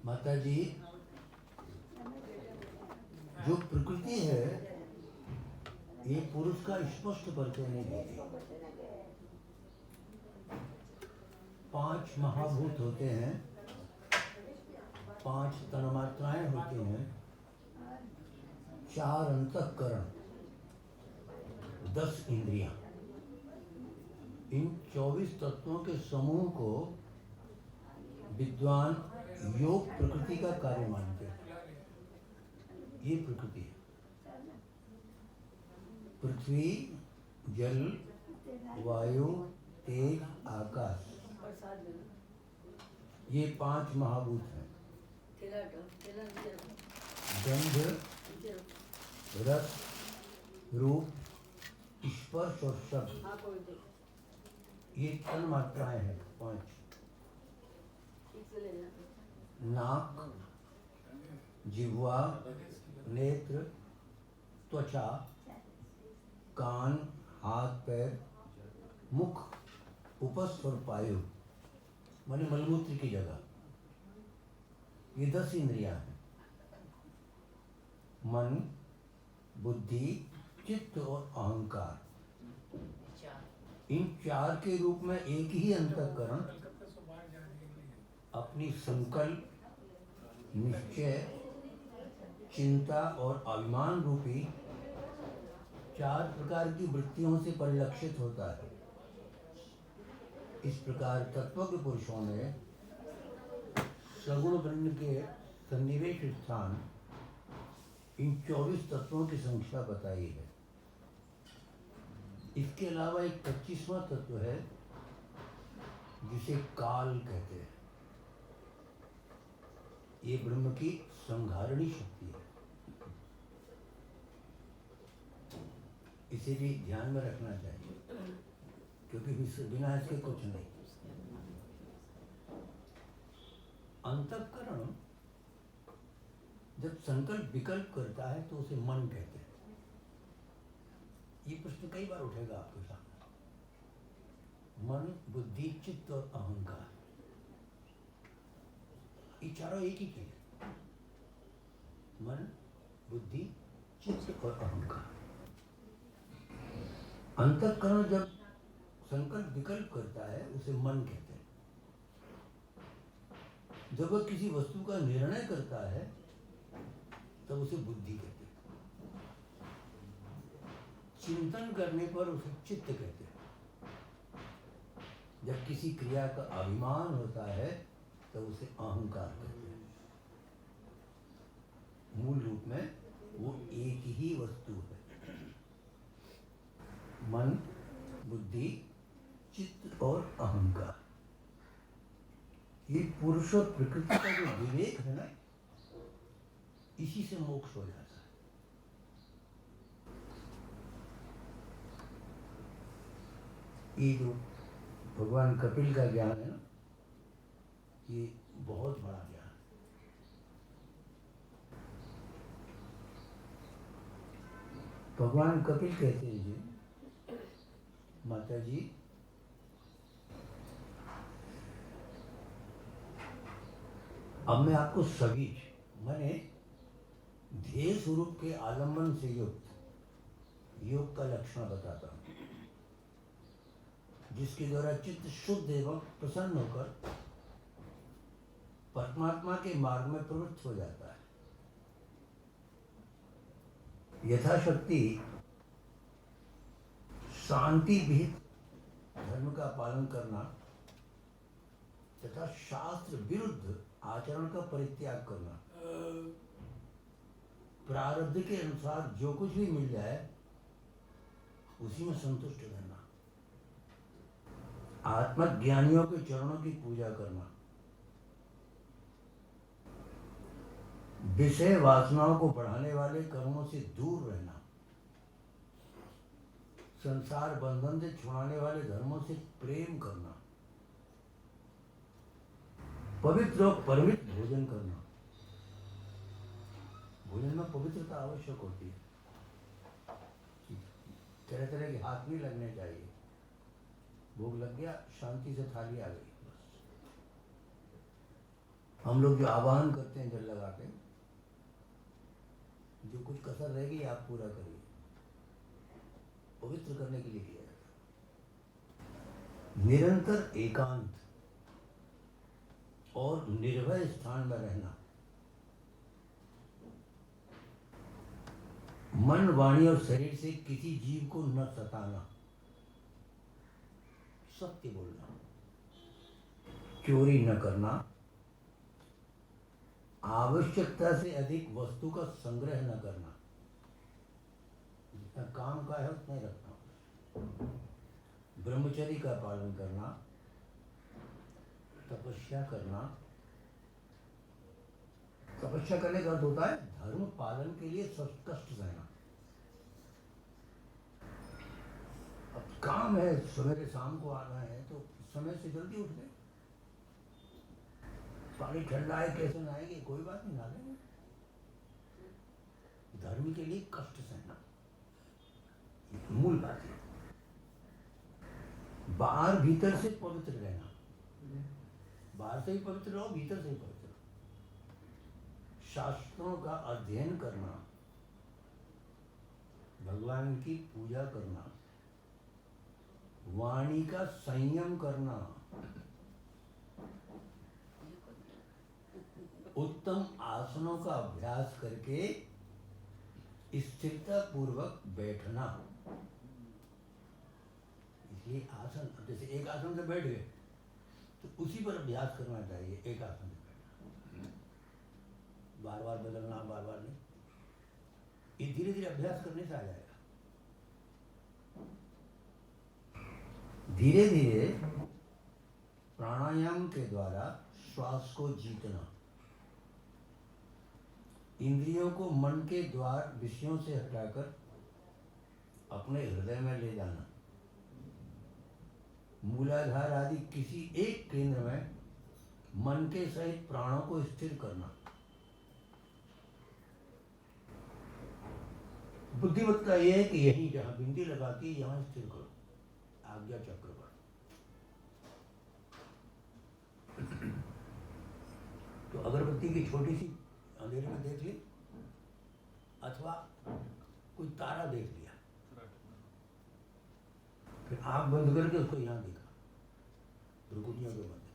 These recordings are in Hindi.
माता जी, जो प्रकृति है ये पुरुष का स्पष्ट परिचय नहीं देती। 5 महाभूत होते हैं, 5 तन्मात्राएं होती हैं, 4 अंतःकरण, 10 इंद्रियां। इन 24 तत्वों के समूह को विद्वान योग प्रकृति का कार्य मानते हैं। ये प्रकृति है। पृथ्वी, जल, वायु, तेज, आकाश, ये 5 महाभूत हैं। गंध, रस, रूप, स्पर्श और शब्द, ये तन्मात्राएं हैं 5। नाक, जिह्वा, नेत्र, त्वचा, कान, हाथ पैर, मुख, उपस्थ और पायु माने मलमूत्र की जगह, ये 10 इंद्रियां हैं। मन, बुद्धि, चित्त और अहंकार, इन 4 के रूप में एक ही अंतःकरण अपनी संकल्प, निश्चय, चिंता और अभिमान रूपी 4 प्रकार की वृत्तियों से परिलक्षित होता है। इस प्रकार तत्वज्ञ पुरुषों ने सगुण ब्रह्म के सन्निवेश स्थान इन 24 तत्वों की संख्या बताई है। इसके अलावा एक 25वां तत्व है जिसे काल कहते हैं। ये ब्रह्म की संघारणी शक्ति है, इसे भी ध्यान में रखना चाहिए, क्योंकि बिना इसके कुछ नहीं। अंतःकरण जब संकल्प विकल्प करता है तो उसे मन कहते हैं। ये प्रश्न कई बार उठेगा आपके सामने। मन, बुद्धि, चित्त और अहंकार, ये चारों एक ही चीज। मन, बुद्धि, चित्त और अहंकार। अंतःकरण जब संकल्प विकल्प करता है उसे मन कहते हैं। जब वह किसी वस्तु का निर्णय करता है तब उसे बुद्धि कहते हैं। चिंतन करने पर उसे चित्त कहते हैं। जब किसी क्रिया का अभिमान होता है तब उसे अहंकार कहते हैं। मूल रूप में वो एक ही वस्तु है। मन, बुद्धि, चित्त और अहंकार, ये पुरुष और प्रकृति का जो विवेक है ना, इसी से मोक्ष हो जाता है। ये जो भगवान कपिल का ज्ञान है ना, ये बहुत बड़ा ज्ञान है। भगवान कपिल कहते हैं जी, माता जी, अब मैं आपको सभी माने ध्येय स्वरूप के आलम्बन से युक्त योग का लक्षण बताता हूं, जिसके द्वारा चित्त शुद्ध एवं प्रसन्न होकर परमात्मा के मार्ग में प्रवृत्त हो जाता है। यथाशक्ति शांति विहित धर्म का पालन करना तथा शास्त्र विरुद्ध आचरण का परित्याग करना, प्रारब्ध के अनुसार जो कुछ भी मिल जाए उसी में संतुष्ट रहना, आत्मज्ञानियों के चरणों की पूजा करना, विषय वासनाओं को बढ़ाने वाले कर्मों से दूर रहना, संसार बंधन से छुड़ाने वाले धर्मों से प्रेम करना, पवित्र और परमित भोजन करना। भोजन में पवित्रता आवश्यक होती है, तरह तरह के हाथ नहीं लगने चाहिए। भोग लग गया, शांति से थाली आ गई, बस। हम लोग जो आवाहन करते हैं जल लगा के, जो कुछ कसर रहेगी आप पूरा करिए, पवित्र करने के लिए किया जाता है। निरंतर एकांत और निर्भय स्थान में रहना, मन वाणी और शरीर से किसी जीव को न सताना, सत्य बोलना, चोरी न करना, आवश्यकता से अधिक वस्तु का संग्रह न करना, जितना काम का है उतना ही रखना, ब्रह्मचर्य का पालन करना, तपस्या करना। तपस्या करने का अर्थ होता है धर्म पालन के लिए कष्ट सहना। अब काम है, सवेरे शाम को आना है तो समय से जल्दी उठ गए, पानी ठंडा है कैसे नहाएंगे, कोई बात नहीं, नहा लेंगे। धर्म के लिए कष्ट सहना मूल बात है। बाहर भीतर से पवित्र रहना, बाहर से ही पवित्र रहो, भीतर से ही पवित्र रहो। शास्त्रों का अध्ययन करना, भगवान की पूजा करना, वाणी का संयम करना, उत्तम आसनों का अभ्यास करके स्थिरता पूर्वक बैठना। इसलिए आसन, जैसे एक आसन से बैठ गए तो उसी पर अभ्यास करना चाहिए, एक आसन से बैठना, बार बार बदलना, बार बार नहीं। ये धीरे धीरे अभ्यास करने से आ जाएगा। धीरे धीरे प्राणायाम के द्वारा श्वास को जीतना, इंद्रियों को मन के द्वार विषयों से हटाकर अपने हृदय में ले जाना, मूलाधार आदि किसी एक केंद्र में मन के सहित प्राणों को स्थिर करना। बुद्धिमत्ता यह है कि यही जहां बिंदी लगाती है यहां स्थिर करो, आज्ञा चक्र पर। तो अगरबत्ती की छोटी सी अंधेरे में देख ली, अथवा कोई तारा देख लिया, फिर आंख बंद करके उसको यहाँ देखा, भ्रुकुटियों के मध्य,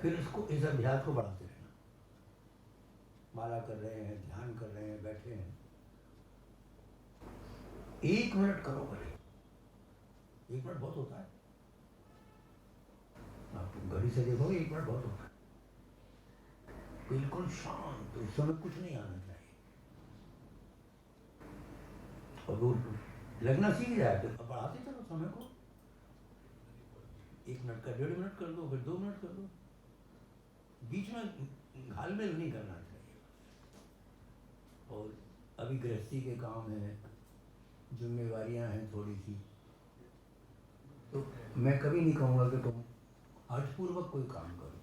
फिर इसको, इस अभ्यास को बढ़ाते रहना। माला कर रहे हैं, ध्यान कर रहे हैं, बैठे हैं, 1 मिनट करो भले, 1 मिनट बहुत होता है। आप घड़ी से देखोगे 1 मिनट बहुत होता है। बिल्कुल शांत, उस समय कुछ नहीं आना चाहिए, और वो लगना सीख जाए तो अब बढ़ाते चलो समय को, 1 मिनट का 1.5 मिनट कर दो, फिर 2 मिनट कर दो, बीच में घालमेल नहीं करना चाहिए। और अभी गृहस्थी के काम हैं, जिम्मेवारियां हैं थोड़ी सी, तो मैं कभी नहीं कहूँगा कि तुम हठपूर्वक कोई काम करो।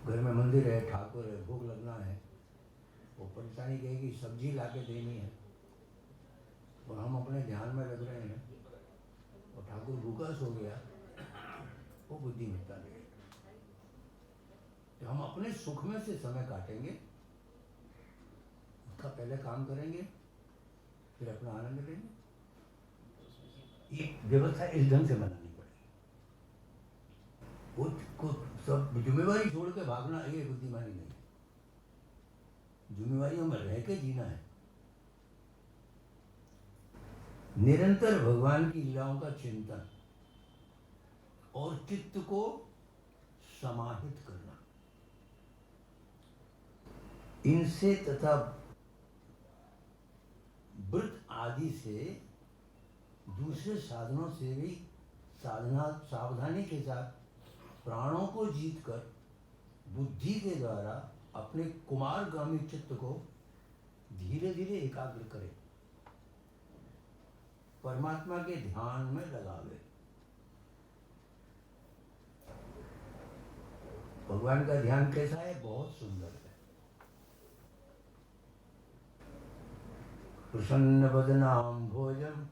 घर में मंदिर है, ठाकुर है, भोग लगना है, वो परेशानी कहेगी सब्जी ला के देनी है, और हम अपने ध्यान में लग रहे हैं और ठाकुर भूखा सो गया, वो बुद्धिमत्ता नहीं। तो हम अपने सुख में से समय काटेंगे, उसका पहले काम करेंगे, फिर अपना आनंद लेंगे। ये व्यवस्था इस ढंग से बनानी पड़ेगी। वो सब जिम्मेवारी छोड़ के भागना, ये बुद्धिमानी नहीं है। जिम्मेवारियों में रह के जीना है, निरंतर भगवान की लीलाओं का चिंतन और चित्त को समाहित करना, इनसे तथा व्रत आदि से, दूसरे साधनों से भी सावधानी के साथ प्राणों को जीतकर बुद्धि के द्वारा अपने कुमारगामी चित्त को धीरे धीरे एकाग्र करे, परमात्मा के ध्यान में लगावे। भगवान का ध्यान कैसा है? बहुत सुंदर है। प्रसन्न वदनाम भोजम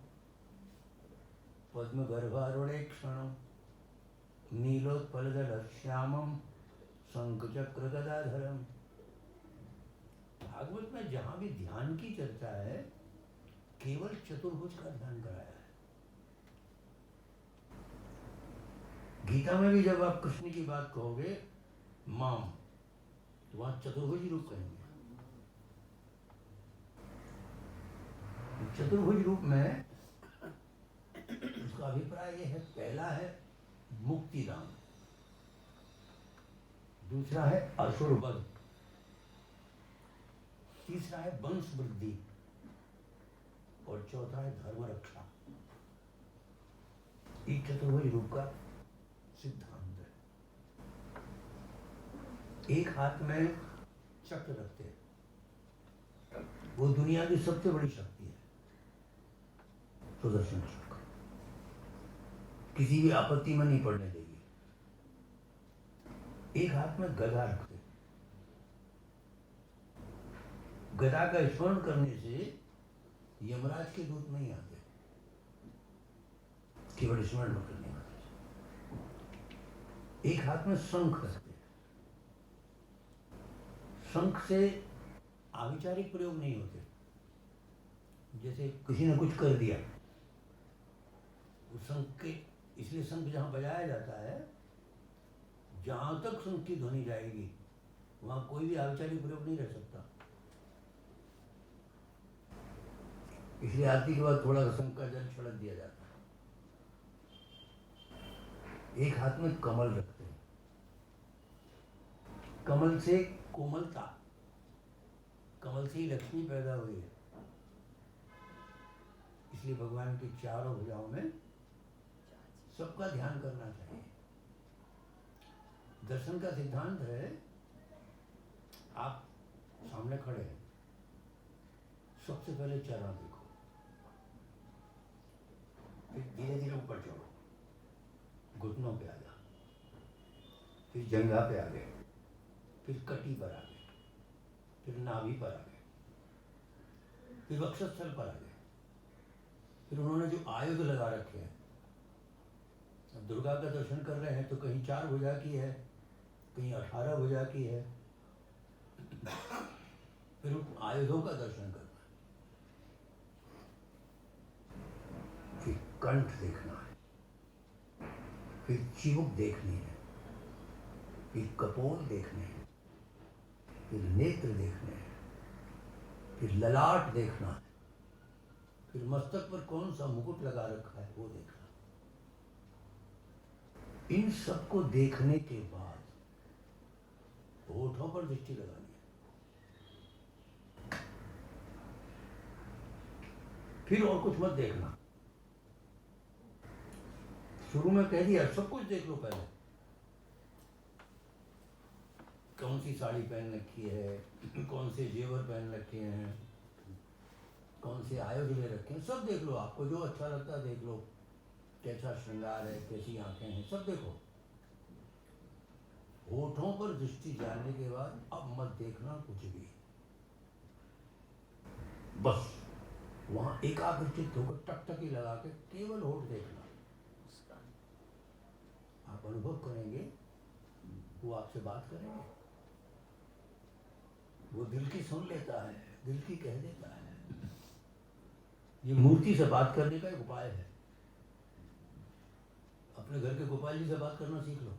पद्म गर्भारुणे क्षणम नीलोत्पलदल श्यामम शंखचक्र गदाधरम। भागवत में जहां भी ध्यान की चर्चा है केवल चतुर्भुज का ध्यान कराया है। गीता में भी जब आप कृष्ण की बात कहोगे माम, तो वहां चतुर्भुज रूप कहेंगे। चतुर्भुज रूप में उसका अभिप्राय यह है, पहला है मुक्तिदान, दूसरा है असुर वध, तीसरा है वंश वृद्धि और चौथा है धर्म रक्षा। एक चतुर्भुज रूप का सिद्धांत है। एक हाथ में चक्र रखते हैं, वो दुनिया की सबसे बड़ी शक्ति है, सुदर्शन चक्र, किसी भी आपत्ति में नहीं पड़ने देगी। एक हाथ में गदा रखते, गदा का स्मरण करने से यमराज के दूत नहीं आते, केवल स्मरण करने आते। एक हाथ में शंख रखते, शंख से आविचारिक प्रयोग नहीं होते। जैसे किसी ने कुछ कर दिया, उस शंख के, इसलिए शंख जहां बजाया जाता है, जहां तक शंख की ध्वनि जाएगी वहां कोई भी आविचारिक प्रयोग नहीं रह सकता। इसलिए आरती के बाद थोड़ा सा शंख का जल छिड़क दिया जाता है। एक हाथ में कमल रखते हैं, कमल से कोमलता, कमल से ही लक्ष्मी पैदा हुई है, इसलिए भगवान की चारों भुजाओं में सबका ध्यान करना चाहिए। दर्शन का सिद्धांत है, आप सामने खड़े हैं, सबसे पहले चरण देखो, फिर धीरे धीरे ऊपर चढ़ो, घुटनों पे आ जा, फिर जंघा पे आ गए, फिर कटी पर आ गए, फिर नाभि पर आ गए, फिर वक्षस्थल पर आ गए। फिर उन्होंने जो आयुध लगा रखे हैं, अब दुर्गा का दर्शन कर रहे हैं तो कहीं 4 भुजा की है, कहीं 18 भुजा की है। फिर उन आयुधों का दर्शन करना, फिर कंठ देखना है, फिर चिबुक देखनी है, फिर कपोल देखने हैं, फिर नेत्र देखने हैं, फिर ललाट देखना है, फिर मस्तक पर कौन सा मुकुट लगा रखा है वो देखना। इन सबको देखने के बाद होठों पर दृष्टि लगानी है, फिर और कुछ मत देखना। शुरू में कह दिया सब कुछ देख लो पहले, कौन सी साड़ी पहन रखी है, कौन से जेवर पहन रखे हैं, कौन से आयुध ले रखे हैं, सब देख लो। आपको जो अच्छा लगता है देख लो, कैसा श्रृंगार है, कैसी आंखें हैं, सब देखो। होठों पर दृष्टि जाने के बाद अब मत देखना कुछ भी, बस वहां एकाग्रचित्त होकर टकटकी लगा के केवल होठ देखना। आप अनुभव करेंगे, वो आपसे बात करेंगे, वो दिल की सुन लेता है, दिल की कह देता है। ये मूर्ति से बात करने का एक उपाय है। अपने घर के गोपाल जी से बात करना सीख लो,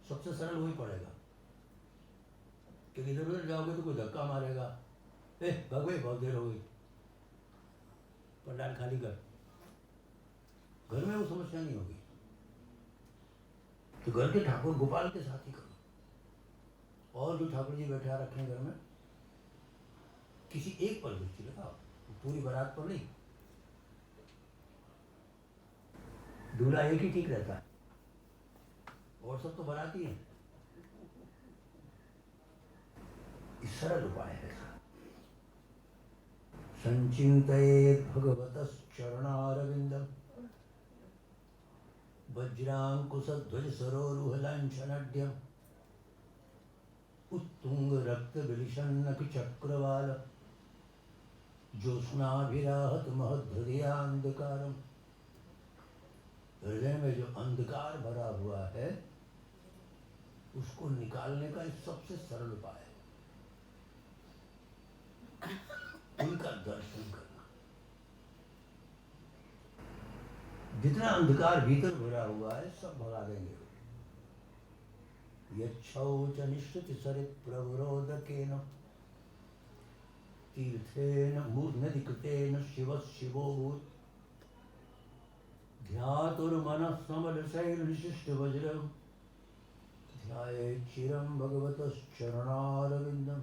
सबसे सरल वही पड़ेगा। क्योंकि इधर उधर जाओगे तो कोई धक्का मारेगा, भगवे बहुत देर हो गई, पंडाल खाली कर। घर में वो समस्या नहीं होगी, तो घर के ठाकुर गोपाल के साथ ही करो। और जो ठाकुर जी बैठा रखे घर में, किसी एक पर दृष्टि लगाओ, पूरी बारात पर नहीं। दूल्हा एक ही ठीक रहता है, और सब तो बाराती है। इस सरल उपाय है। संचिंतयेत् भगवतश्चरणारविन्दं वज्रांकुशध्वजसरोरुहलाञ्छनाढ्यम् उत्तुंगरक्तविलिसन्नखचक्रवाल ज्योत्स्नाभिराहत महद्हृदयान्धकारम् हृदय में जो अंधकार भरा हुआ है उसको निकालने का सबसे सरल उपाय है उनका दर्शन करना। जितना अंधकार भीतर भरा हुआ है सब भगा देंगे। यच्छौच निश्चित सरित प्रवरोदकेन तीर्थेन मूर्धनिकृतेन शिव शिवोभूत ध्यातुर्मनः समलशैल विशिष्ट वज्रम ध्याये चिरं भगवतश्चरणारविंदम।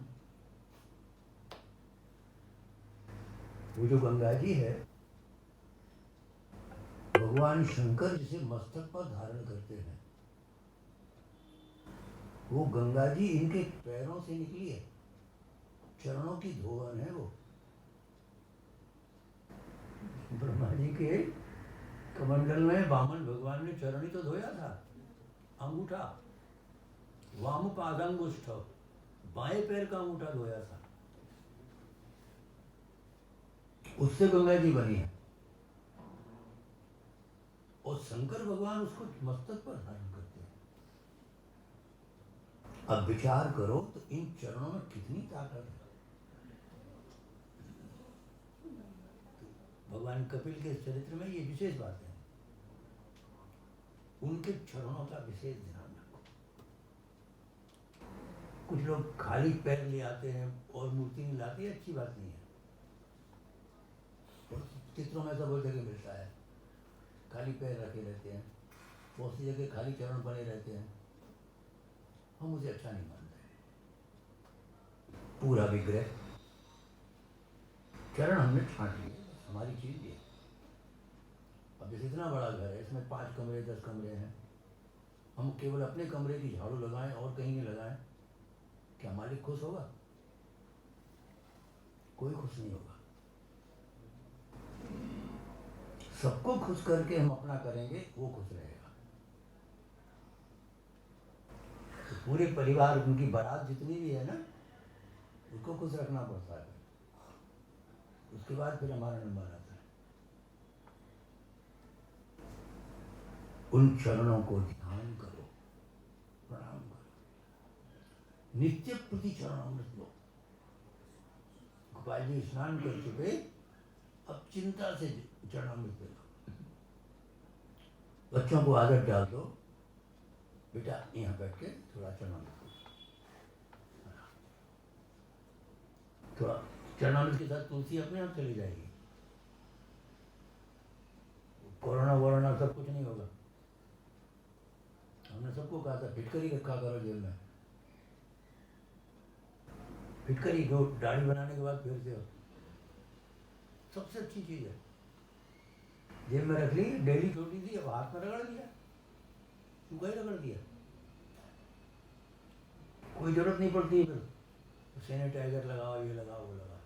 वो जो गंगा जी है भगवान शंकर जिसे मस्तक पर धारण करते हैं वो गंगा जी इनके पैरों से निकली है, चरणों की धोवन है वो। ब्रह्मा जी के कमंडल में वामन भगवान ने चरण ही तो धोया था, अंगूठा वाम पादांगुष्ठ बाएं पैर का अंगूठा धोया था, उससे गंगा जी बनी है। और शंकर भगवान उसको मस्तक पर धारण करते हैं। अब विचार करो तो इन चरणों में कितनी ताकत है। भगवान कपिल के चरित्र में ये विशेष बात है, उनके चरणों का विशेष ध्यान रखो। कुछ लोग खाली पैर ले आते हैं और मूर्ति नहीं लाते, अच्छी बात नहीं है। और चित्रों में ऐसा बहुत जगह मिलता है, खाली पैर रखे रहते हैं, बहुत सी जगह खाली चरण बने रहते हैं। हम उसे अच्छा नहीं मानते। पूरा विग्रह चरण हमने छांट लिए, हमारी चीज है। अब जैसे इतना बड़ा घर है, इसमें 5 कमरे 10 कमरे हैं, हम केवल अपने कमरे की झाड़ू लगाएं और कहीं नहीं लगाएं, क्या मालिक खुश होगा? कोई खुश नहीं होगा। सबको खुश करके हम अपना करेंगे, वो खुश रहेगा। तो पूरे परिवार, उनकी बारात जितनी भी है ना, उसको खुश रखना पड़ता है। उसके बाद फिर हमारा नंबर आता है। उन चरणों को ध्यान करो, प्रणाम करो, नित्य प्रति चरणामृत लो। गोपाल जी स्नान कर चुके, अब चिंता से चरणामृत लो। बच्चों को आदत डाल दो, बेटा यहाँ बैठ के थोड़ा चरणामृत, थोड़ा चरणामृत के साथ तुलसी अपने आप चली जाएगी। कोरोना वोरोना सब कुछ नहीं होगा। हमने सबको कहा था फिटकरी रखा करो जेब में, फिटकरी जो दाढ़ी बनाने के बाद फिर से हो, सबसे अच्छी चीज है। जेब में रख ली, डेली छोटी थी, अब हाथ में रगड़ दिया, सूखा ही रगड़ दिया, कोई जरूरत नहीं पड़ती। फिर सैनिटाइजर लगाओ, ये लगाओ, वो लगाओ।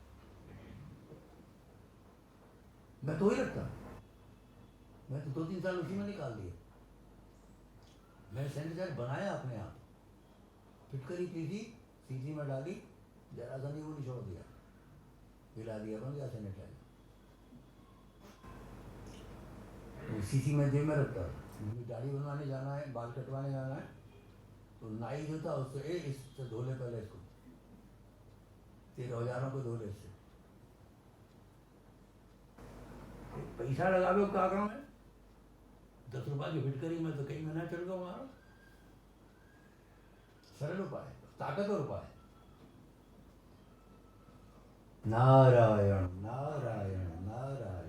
मैं तो ही रखता, मैं तो 2-3 साल उसी में निकाल दिए। मैंने सैनिटाइजर बनाया अपने आप, फिटकरी पीसी, सीसी में डाली, जरा सा नहीं वो निचोड़ दिया, हिला दिया, बन गया सैनिटाइजर। तो सीसी में जेब में रखता था। मुझे दाढ़ी बनवाने जाना है, बाल कटवाने जाना है, तो नाई जो था उससे इससे धो ले पहले, इसको तेरे औजारों को धो ले इससे। पैसा लगावे क्या काम है? 10 रुपये की फिटकरी में तो कई महीना चल गया हमारा। सरल उपाय, ताकतवर उपाय। नारायण नारायण नारायण।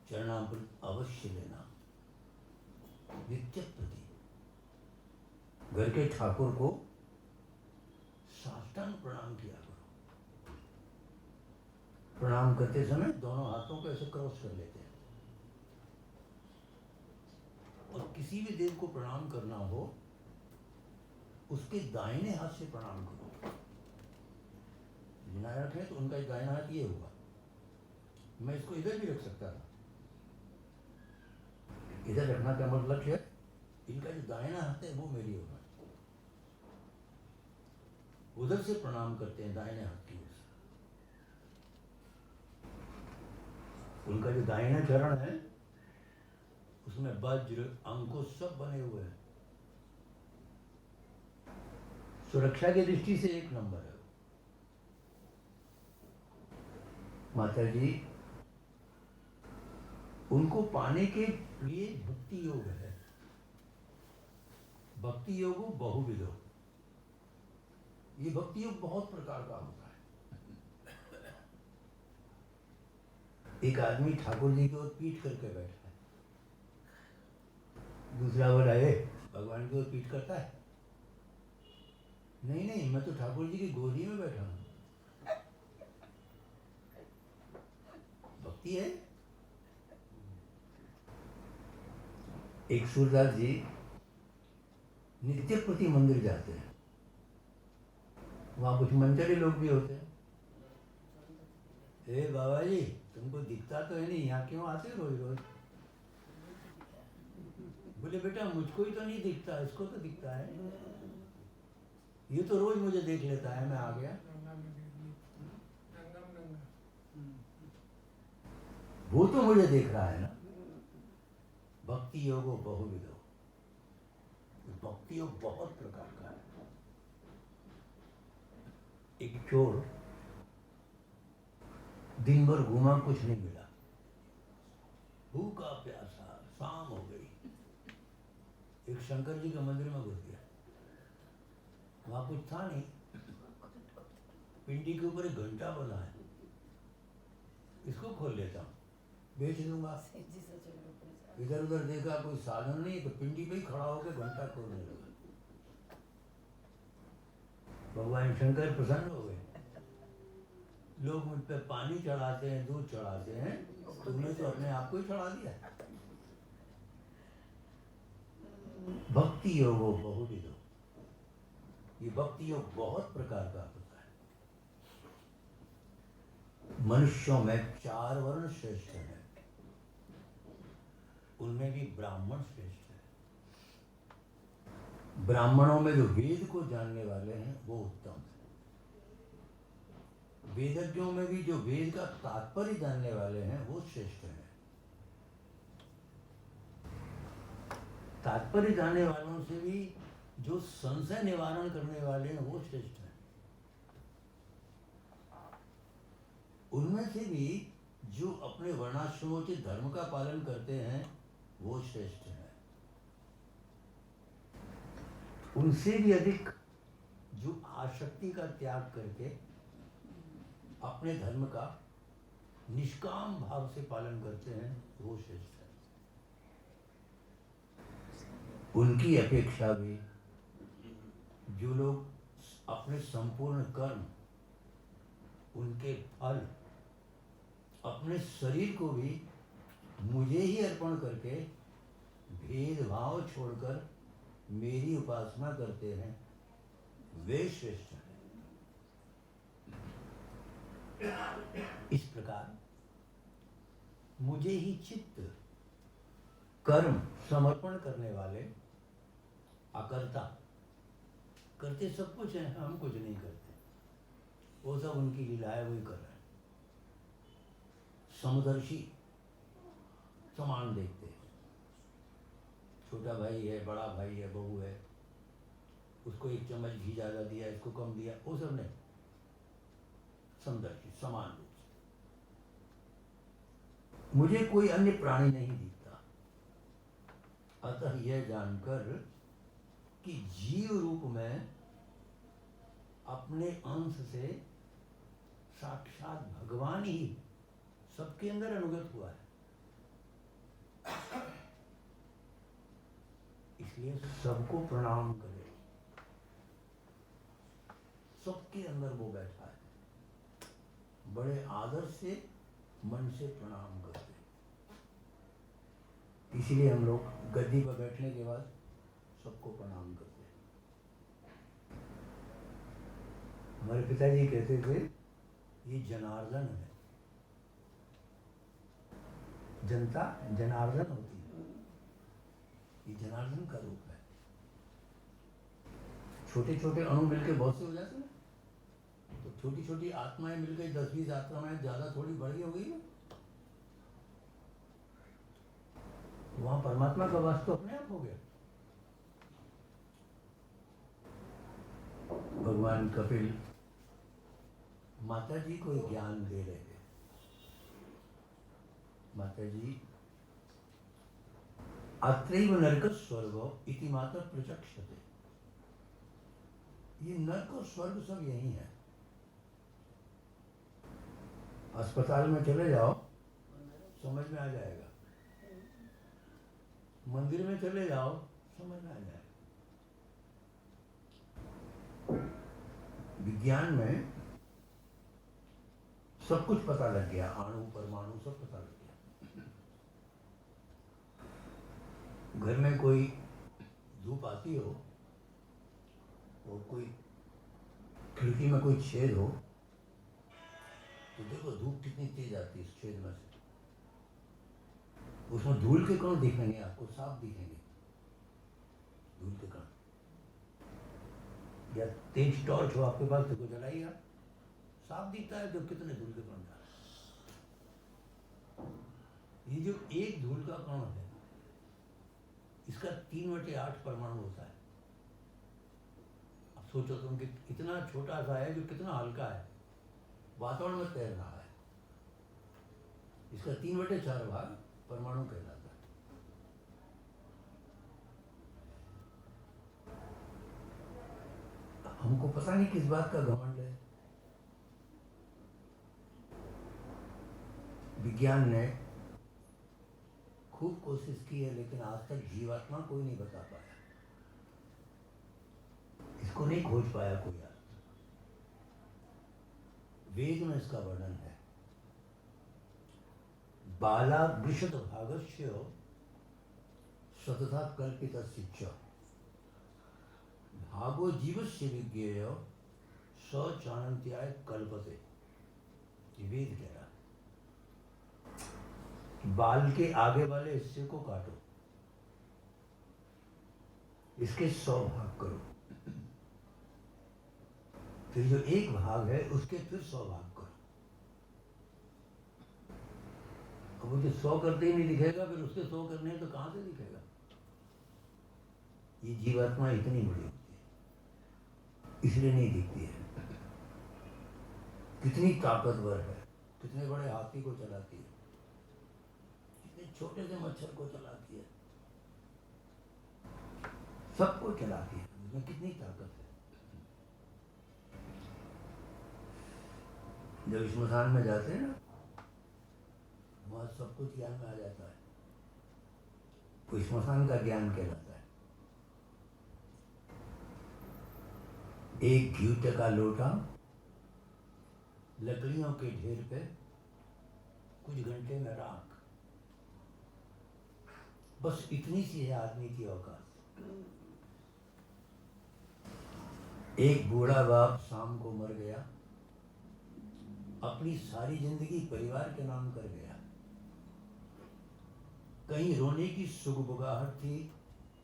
चरणामृत अवश्य लेना नित्य प्रति। घर के ठाकुर को साष्टांग प्रणाम किया करो। प्रणाम करते समय दोनों हाथों को ऐसे क्रॉस कर लेते हैं। और किसी भी देव को प्रणाम करना हो, उसके दाहिने हाथ से प्रणाम करो। विनायक है तो उनका दाहिना हाथ ये होगा। मैं इसको इधर भी रख सकता था, इधर रखना का मतलब है इनका जो दाहिना हाथ है वो मेरी होगा। उधर से प्रणाम करते हैं, दाहिने हाथ की ओर से। उनका जो दाहिना चरण है उसमें वज्र अंकुश सब बने हुए हैं। सुरक्षा की दृष्टि से एक नंबर है। माता जी, उनको पाने के लिए भक्ति योग है। भक्ति योग बहुविधो। ये भक्ति योग बहुत प्रकार का होता है। एक आदमी ठाकुर जी की ओर पीठ करके बैठा है, दूसरा बोला ए भगवान की ओर पीठ करता है? नहीं नहीं, मैं तो ठाकुर जी की गोदी में बैठा हूं। भक्ति है। एक सूरदास जी नित्य प्रति मंदिर जाते हैं, वहां कुछ मंचले लोग भी होते हैं। ए बाबा जी, तुमको दिखता तो है नहीं, यहाँ क्यों आते रोज रोज? बोले बेटा मुझको ही तो नहीं दिखता, इसको तो दिखता है। ये तो रोज मुझे देख लेता है, मैं आ गया। वो तो मुझे देख रहा है ना। भक्ति योगो बहुविधो। भक्ति योग बहुत प्रकार का है। एक चोर दिन भर घूमा, कुछ नहीं मिला, भूखा प्यासा, शाम हो गई, एक शंकर जी के मंदिर में घुस गया। वहां कुछ था नहीं, पिंडी के ऊपर एक घंटा बना है, इसको खोल लेता हूँ, बेच दूंगा। इधर उधर देखा कोई साधन नहीं, तो पिंडी पे ही खड़ा होकर घंटा खोलने लगा। भगवान शंकर प्रसन्न हो गए। लोग मुझ पे पानी चढ़ाते हैं, दूध चढ़ाते हैं, तुमने तो अपने आप को ही चढ़ा दिया। भक्ति योगो बहुविधो। ये भक्ति योग बहुत प्रकार का होता है। मनुष्यों में 4 वर्ण श्रेष्ठ हैं, उनमें भी ब्राह्मण श्रेष्ठ है। ब्राह्मणों में जो वेद को जानने वाले हैं वो उत्तम है। वेदज्ञों में भी जो वेद का तात्पर्य जानने वाले हैं वो श्रेष्ठ हैं। तात्पर्य जानने वालों से भी जो संशय निवारण करने वाले हैं वो श्रेष्ठ हैं। उनमें से भी जो अपने वर्णाश्रमोचित धर्म का पालन करते हैं वो श्रेष्ठ है। उनसे भी अधिक जो आसक्ति का त्याग करके अपने धर्म का निष्काम भाव से पालन करते हैं वो श्रेष्ठ है। उनकी अपेक्षा भी जो लोग अपने संपूर्ण कर्म, उनके फल, अपने शरीर को भी मुझे ही अर्पण करके भेदभाव छोड़कर मेरी उपासना करते हैं वे श्रेष्ठ हैं। इस प्रकार मुझे ही चित्त कर्म समर्पण करने वाले अकर्ता, करते सब कुछ है, हम कुछ नहीं करते, वो सब उनकी लीला है, वही कर रहे हैं। समदर्शी, समान देखते हैं। छोटा भाई है, बड़ा भाई है, बहू है, उसको 1 चम्मच घी ज्यादा दिया, इसको कम दिया, वो सब नहीं। समदर्शी, समान रूप से। मुझे कोई अन्य प्राणी नहीं दिखता, अतः यह जानकर कि जीव रूप में अपने अंश से साक्षात भगवान ही सबके अंदर अनुगत हुआ है, इसलिए सबको प्रणाम करे। सबके अंदर वो बैठा है, बड़े आदर से मन से प्रणाम करते। इसलिए हम लोग गद्दी पर बैठने के बाद सबको प्रणाम करते हैं। हमारे पिताजी कहते थे ये जनार्दन है, जनता जनार्दन होती है, ये जनार्दन का रूप है। छोटे छोटे अणु मिलकर बहुत से हो जाते हैं, तो छोटी छोटी आत्माएं मिलकर 10-20 आत्माएं ज्यादा थोड़ी बड़ी हो गई है। वहां परमात्मा का वास तो अपने आप हो गया। भगवान कपिल माता जी को ज्ञान दे रहे थे। माता जी अत्रैव नरक स्वर्गो इति माता प्रचक्षते। ये नरक और स्वर्ग सब यही है। अस्पताल में चले जाओ समझ में आ जाएगा, मंदिर में चले जाओ समझ में आ जाएगा। विज्ञान में सब कुछ पता लग गया, अणु परमाणु सब पता लग गया। घर में कोई धूप आती हो और कोई खिड़की में कोई छेद हो तो देखो धूप कितनी तेज आती है इस छेद में से। उसमें धूल के कण दिखेंगे, आपको साफ दिखेंगे धूल के कण। या तेज टॉर्च हो आपके पास तो जलाइए, आप साफ दिखता है जो कितने धूल के कण जा रहे हैं। ये जो एक धूल का कण है इसका 3/8 परमाणु होता है। अब सोचो तुम कि इतना छोटा सा है जो कितना हल्का है, वातावरण में तैर रहा है। इसका 3/4 भाग परमाणु कहलाता है। हमको पता नहीं किस बात का घमंड है। विज्ञान ने खूब कोशिश की है लेकिन आज तक जीवात्मा कोई नहीं बता पाया, इसको नहीं खोज पाया कोई आज तक। वेद में इसका वर्णन है। बाला वृषद भागस्य सतता कल्पितस्य च भागो जीवस्य विज्ञेय स चानन्त्याय कल्पते। ये वेद कह रहा है। बाल के आगे वाले हिस्से को काटो, इसके 100 भाग करो, फिर जो एक भाग है उसके फिर 100 भाग करो। अब वो जो 100 करते ही नहीं दिखेगा, फिर उसके 100 करने हैं तो कहां से दिखेगा। ये जीवात्मा इतनी बड़ी होती है इसलिए नहीं दिखती है। कितनी ताकतवर है, कितने बड़े हाथी को चलाती है, कितने छोटे से मच्छर को चलाती है, सबको चलाती है। उसमें कितनी ताकत है। जब श्मशान में जाते हैं ना वहां सब कुछ ज्ञान में आ जाता है। वो श्मशान का ज्ञान कहलाता है। एक घीवटे का लोटा लकड़ियों के ढेर पे कुछ घंटे में राख, बस इतनी सी है आदमी की औकात। एक बूढ़ा बाप शाम को मर गया, अपनी सारी जिंदगी परिवार के नाम कर गया। कहीं रोने की सुगबुगाहट थी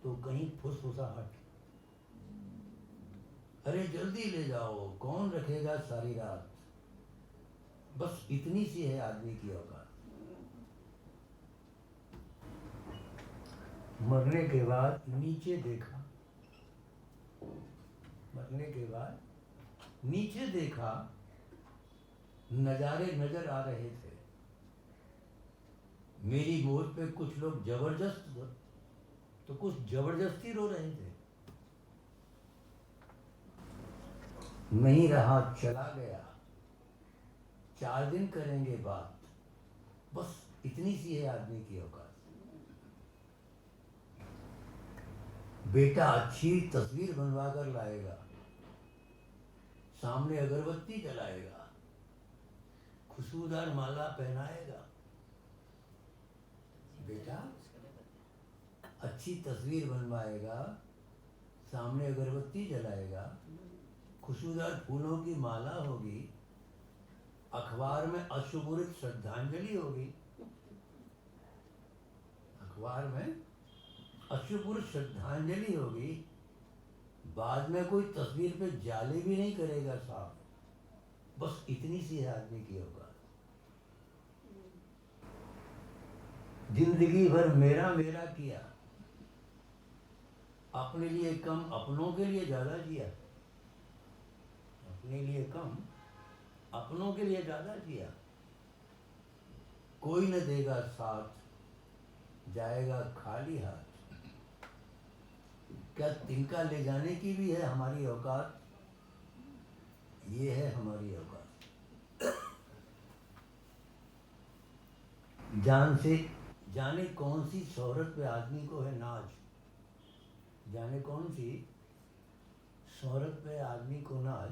तो कहीं फुसफुसाहट। अरे जल्दी ले जाओ, कौन रखेगा सारी रात। बस इतनी सी है आदमी की औकात। मरने के बाद नीचे देखा, मरने के बाद नीचे देखा, नजारे नजर आ रहे थे। मेरी मौत पे कुछ लोग जबरदस्त तो कुछ जबरदस्ती रो रहे थे। नहीं रहा चला गया, 4 दिन करेंगे बात। बस इतनी सी है आदमी की औकात। बेटा अच्छी तस्वीर बनवा कर लाएगा, सामने अगरबत्ती जलाएगा, खुशबूदार माला पहनाएगा। बेटा अच्छी तस्वीर बनवाएगा, सामने अगरबत्ती जलाएगा, खुशबूदार फूलों की माला होगी, अखबार में अश्रुपूरित श्रद्धांजलि होगी। अखबार में अश्रुपूरित श्रद्धांजलि होगी। बाद में कोई तस्वीर पे जाली भी नहीं करेगा साहब। बस इतनी सी है आदमी की औकात। जिंदगी भर मेरा मेरा किया, अपने लिए कम अपनों के लिए ज्यादा जिया, अपने लिए कम अपनों के लिए ज्यादा जिया। कोई न देगा साथ, जाएगा खाली हाथ। क्या तिनका ले जाने की भी है हमारी औकात? ये है हमारी औकात। जान से जाने कौन सी शोहरत पे आदमी को है नाज, जाने कौन सी शोहरत पे आदमी को नाज,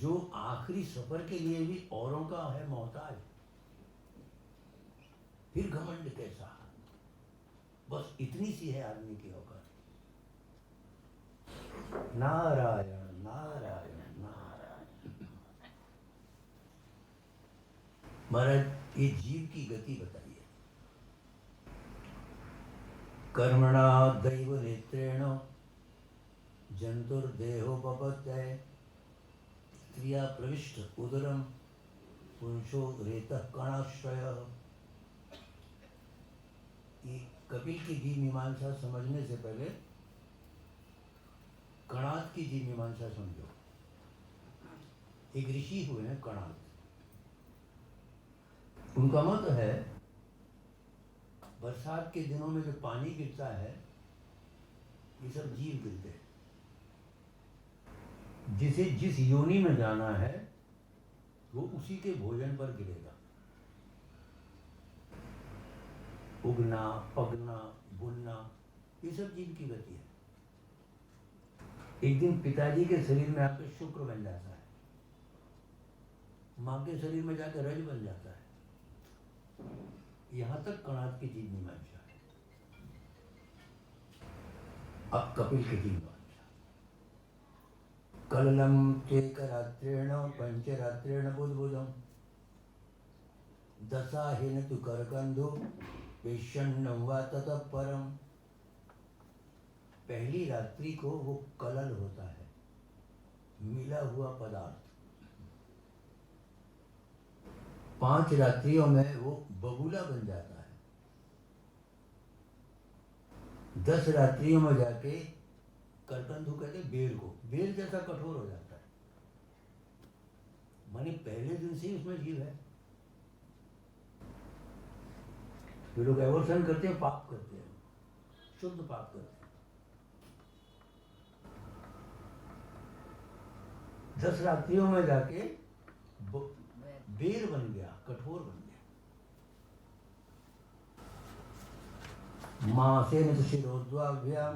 जो आखिरी सफर के लिए भी औरों का है मोहताज। फिर घमंड कैसा, बस इतनी सी है आदमी की औकात। नारायण नारायण नारायण। महाराज ये जीव की गति बताइए। कर्मणा दैव नेत्रेण जंतुर्देहो बपत्य, स्त्रिया प्रविष्ट उदरम पुंसो रेतः कणाश्रय। ये कपिल की जीव मीमांसा समझने से पहले कणाद की जीव मीमांसा समझो। एक ऋषि हुए हैं कणाद, उनका मत है बरसात के दिनों में जो पानी गिरता है ये सब जीव गिरते हैं। जिसे जिस योनि में जाना है वो उसी के भोजन पर गिरेगा। उगना पगना बुनना ये सब जीव की गति है। एक दिन पिताजी के शरीर में आकर शुक्र बन जाता है, माँ के शरीर में जाकर रज बन जाता है। यहां तक कणाद की जीव मीमांसा है। अब कपिल की जीव मीमांसा। कललम तेकरात्रेण पंचरात्रेण बुधबुधम दशाहेन तु करकंधो पेशन्नं वा ततः परम। पहली रात्रि को वो कलल होता है, मिला हुआ पदार्थ। 5 रात्रियों में वो बगुला बन जाता है। 10 रात्रियों में जाके करकंधु कहते बेर को, बेर जैसा कठोर हो जाता है। माने पहले दिन से ही उसमें जीव है। जो लोग एवर्सन करते हैं पाप करते हैं, शुद्ध पाप करते हैं। 10 रात्रियों में जाके बेर बन गया, कठोर बन गया। मासेन तो शिरोद्वाभ्याम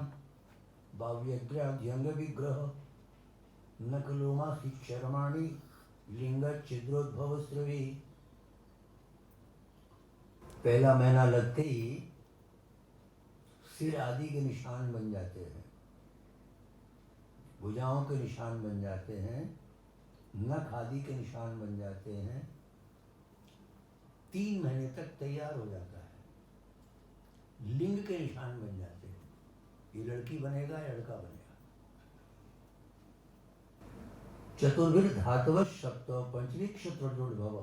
भाव्यग्रह विग्रह नकलोमा शिक्षरमाणी लिंग छिद्रोद्भव स्रवी। पहला महीना लगते ही सिर आदि के निशान बन जाते हैं, भुजाओं के निशान बन जाते हैं, नख आदि के निशान बन जाते हैं। 3 महीने तक तैयार हो जाता है। लिंग के निशान बन जाते हैं, ये लड़की बनेगा या लड़का बनेगा। चतुर्भिर धातव सप्त पंचवीक्ष त्रिदुर्भव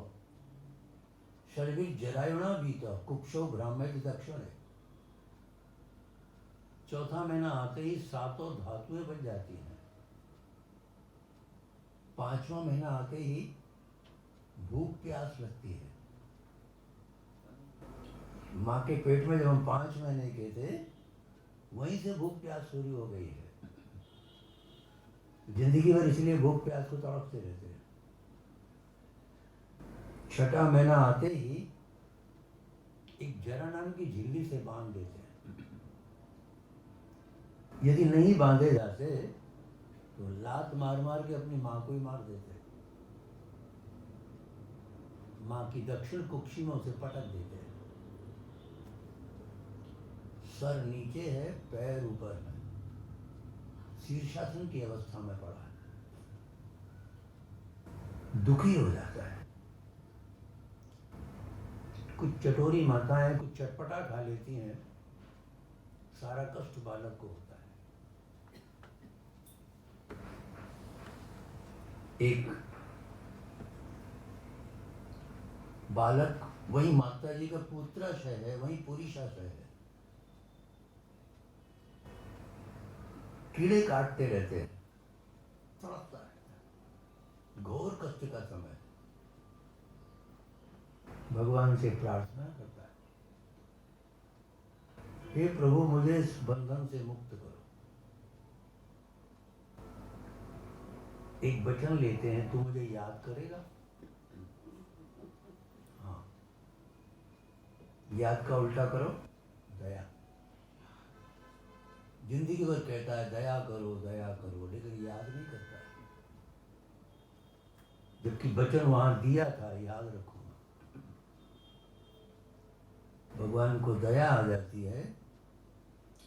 शर्विर जरायुणा बीत कुक्षो ब्राह्मण दक्षिण। चौथा महीना आते ही 7 धातुएं बन जाती हैं। 5वां महीना आते ही भूख प्यास लगती है। माँ के पेट में जब हम 5 महीने के थे वहीं से भूख प्यास शुरू हो गई है। जिंदगी भर इसलिए भूख प्यास को तड़पते रहते हैं। 6ठा महीना आते ही एक जरा नाम की झिल्ली से बांध देते हैं। यदि नहीं बांधे जाते तो लात मार मार के अपनी माँ को ही मार देते। माँ की दक्षिण कुक्षी में उसे पटक देते हैं। सर नीचे है, पैर ऊपर है, शीर्षासन की अवस्था में पड़ा है। दुखी हो जाता है। कुछ चटोरी माताएं कुछ चटपटा खा लेती हैं, सारा कष्ट बालक को होता है। एक बालक वहीं माता जी का पुत्राशय है, वहीं पुरीशाशय है। कीड़े काटते रहते हैं, तड़पता रहता है, घोर कष्ट का समय। भगवान से प्रार्थना करता है, हे प्रभु मुझे इस बंधन से मुक्त करो। एक वचन लेते हैं, तू मुझे याद करेगा। हाँ, याद का उल्टा करो दया। जिंदगी भर कहता है दया करो, लेकिन याद नहीं करता है। जबकि वचन वहां दिया था, याद रखूंगा। भगवान को दया आ जाती है,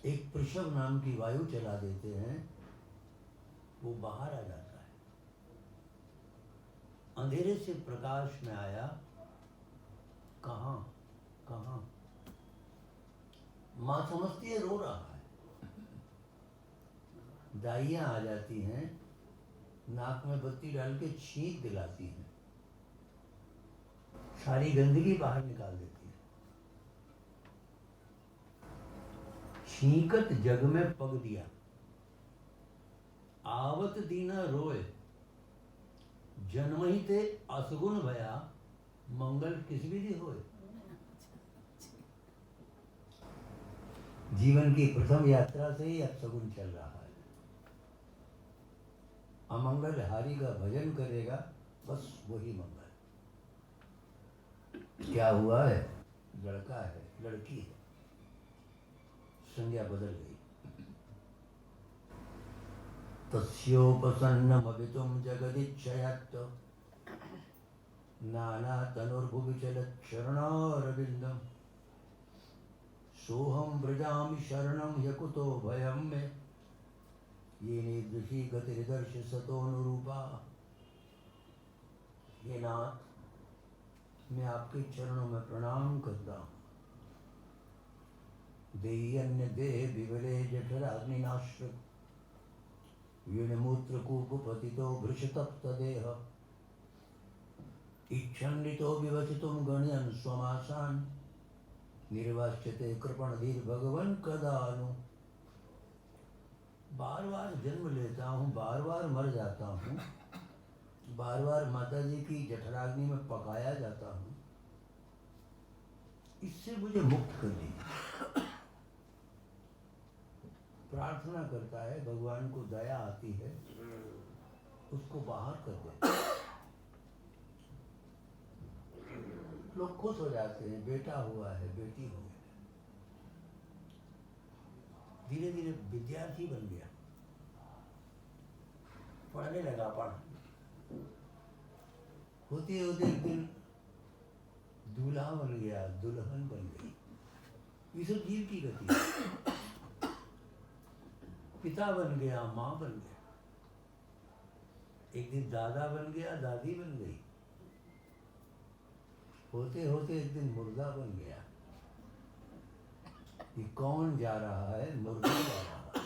एक पृषभ नाम की वायु चला देते हैं, वो बाहर आ जाता है, अंधेरे से प्रकाश में आया। कहां कहां मां समझती है रो रहा है, दाइयां आ जाती हैं, नाक में बत्ती डाल के छींक दिलाती हैं, सारी गंदगी बाहर निकाल देती है। छींकत जग में पग दिया, आवत दीना रोए, जन्म ही ते असगुन भया, मंगल किस विधि होए। जीवन की प्रथम यात्रा से ही अपशगुन चल रहा है। अमंगल हारी का भजन करेगा, बस वही मंगल। क्या हुआ है? लड़का है, लड़की है, संज्ञा बदल गई। तस्योपसन्नमभितुं जगदिच्छयत् नाना तनुर्भुवि चलत् शरणारविन्दम् सोहम व्रजामि शरणं यकुतो भयं मे येने दृशि गतिर्दर्श सतोनुरूपा। हे नाथ, मैं आपके चरणों में प्रणाम करता हूँ। देहि अन्य देह विवले जठराग्निनाश्रित वीणमूत्र कूपपतितो भृशतप्त देह इच्छन्दितो विवसितुं गणयन् स्वमासान् निर्वाच्यते कृपणधीर भगवन् कदानु। बार बार जन्म लेता हूँ, बार बार मर जाता हूँ, बार बार माता जी की जठराग्नि में पकाया जाता हूँ, इससे मुझे मुक्त कर दीजिए। प्रार्थना करता है, भगवान को दया आती है, उसको बाहर कर देते। लोग खुश हो जाते हैं, बेटा हुआ है, बेटी हुई है। धीरे धीरे विद्यार्थी बन गया, पढ़ने लगा, होते होते एक दिन दूल्हा बन गया, दुल्हन बन गई। ये सब जीव की गति है। पिता बन गया, माँ बन गया, एक दिन दादा बन गया, दादी बन गई, होते होते एक दिन मुर्दा बन गया। ये कौन जा रहा है? मुर्दा जा रहा है।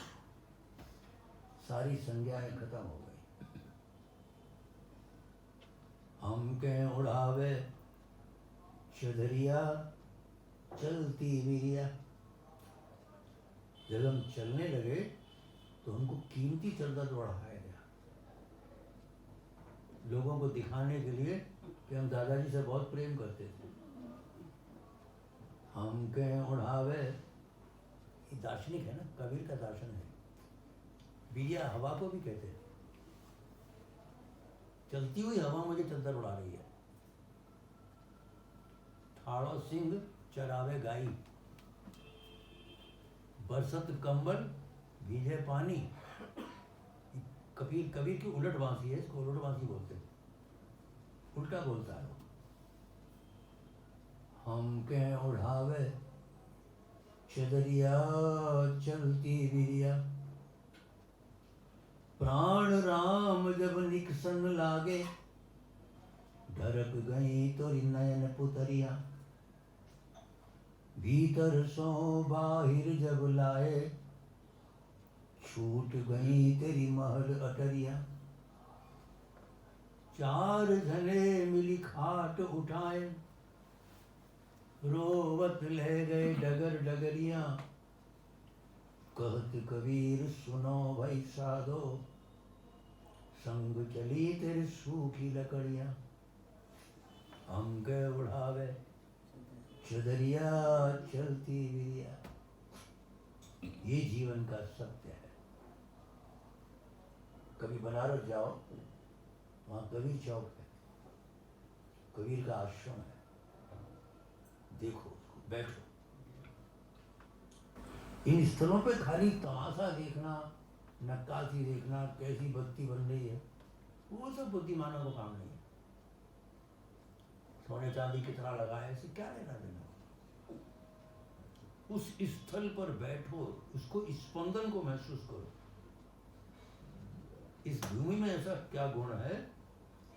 सारी संज्ञाएं खत्म हो गई। हम कहें उड़ावे चदरिया चलती वीरिया। जब हम चलने लगे तो हमको कीमती चद्दर बढ़ाया गया, लोगों को दिखाने के लिए कि हम दादाजी से बहुत प्रेम करते थे। हम कहें उड़ावे, ये दार्शनिक है ना, कबीर का दर्शन है। वीरिया हवा को भी कहते हैं। चलती हुई हवा मुझे चद्दर उड़ा रही है। ठाड़ो सिंह चरावे गाई, बरसत कंबल भीजे पानी। कबीर की उलट बांसी है, इसको उलट बांसी बोलते हैं, उल्टा बोलता है। हम कहें उड़ावे चदरिया चलती वीरिया, प्राण राम जब निकसन लागे, ढरक गई तोरी नयन पुतरिया। भीतर सो बाहिर जब लाए, छूट गई तेरी महल अटरिया। चार जने मिली खाट उठाए, रोवत ले गए डगर डगरिया, कहत कबीर सुनो भाई साधो, संग चली तेरे सूखी लकड़ियाँ, हम के उड़ावे चदरिया चलती बिरिया। ये जीवन का सत्य है। कभी बनारस जाओ, वहाँ कबीर चौक है, कबीर का आश्रम है, देखो उसको, बैठो। इन स्थलों पे खाली तमाशा देखना, नक्काशी देखना, कैसी बत्ती बन रही है, वो सब बुद्धिमानों को काम नहीं है। सोने चांदी कितना लगा है, इससे क्या लेना देना। उस स्थल पर बैठो, उसको स्पंदन को महसूस करो। इस भूमि में ऐसा क्या गुण है,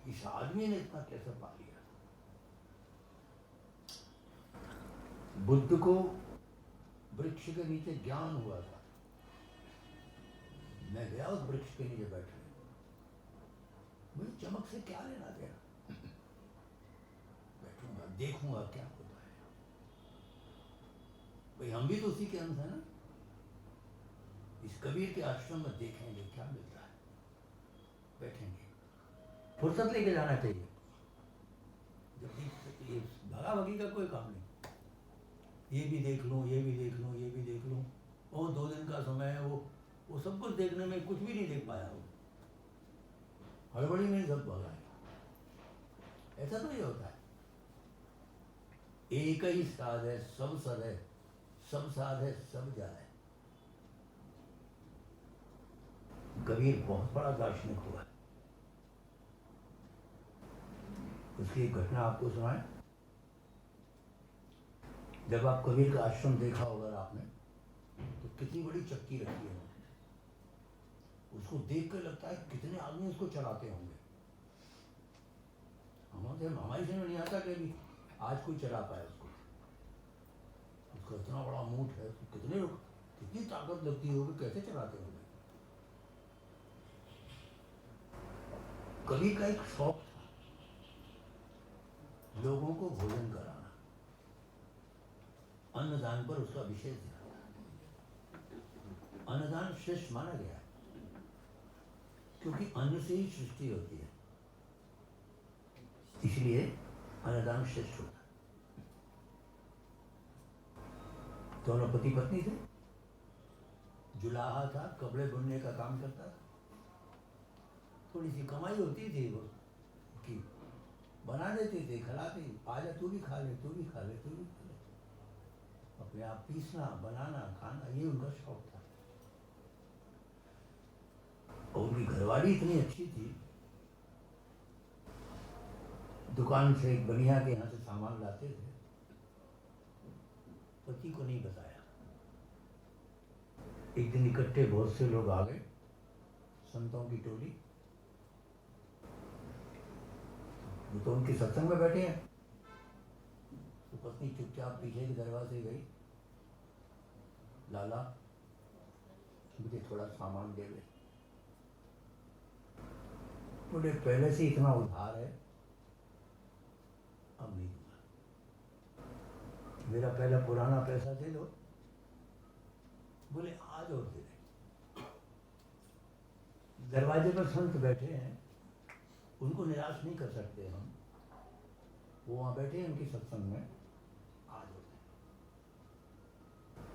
इस आदमी ने इतना कैसे पा लिया। बुद्ध को वृक्ष के नीचे ज्ञान हुआ था। मैं गया उस वृक्ष के नीचे बैठने, मुझे चमक से क्या लेना देना, बैठूंगा देखूंगा क्या होता है। भाई हम भी तो उसी के अंश है ना। इस कबीर के आश्रम में देखेंगे क्या मिलता है, बैठेंगे, फुर्सत लेके जाना चाहिए। जब भागा भगी का कोई काम नहीं, ये भी देख लूँ, ये भी देख लूँ, ये भी देख लूँ, और 2 दिन का समय है, वो सब कुछ देखने में कुछ भी नहीं देख पाया। वो हड़बड़ी में सब भगा। ऐसा तो ये होता है। एक ही साध है सब सद है, सब साध है सब जाए। कबीर बहुत बड़ा दार्शनिक हुआ है। उसकी एक घटना आपको सुनाए। जब आप कबीर का आश्रम देखा होगा आपने, तो कितनी बड़ी चक्की रखी है, उसको देख कर लगता है कितने आदमी उसको चलाते होंगे। हमारी समझ में नहीं आता कि आज कोई चला पाए उसको। उसका इतना बड़ा मूठ है, उसको कितनी ताकत लगती होगी, कैसे चलाते होंगे। कबीर का एक शौक था, लोगों को भोजन कराना। अन्नदान पर उसका विशेष ध्यान था। अन्नदान श्रेष्ठ माना गया है, क्योंकि अन्न से ही सृष्टि होती है, इसलिए अन्नदान श्रेष्ठ होता है। दोनों पति पत्नी थे, जुलाहा था, कपड़े बुनने का काम करता था, थोड़ी सी कमाई होती थी वो की, बना देते थे, खिलाते, आजा तू भी खा ले, तू भी खा ले, तू भी खा ले। अपने आप पीसना, बनाना, खाना, ये उनका शौक था। और उनकी घरवाली इतनी अच्छी थी, दुकान से एक बनिया के यहाँ से सामान लाते थे, पति को नहीं बताया। एक दिन इकट्ठे बहुत से लोग आ गए, संतों की टोली, वो तो उनके सत्संग में बैठे हैं। तो पत्नी चुपचाप पीछे के दरवाजे गई, लाला मुझे थोड़ा सामान दे दे। बोले पहले से इतना उधार है, अब नहीं दूंगा, मेरा पहला पुराना पैसा दे दो। बोले आज और दे दे। दरवाजे पर संत बैठे हैं, उनको निराश नहीं कर सकते हम, वो वहां बैठे हैं उनकी सत्संग में, आज हो दे।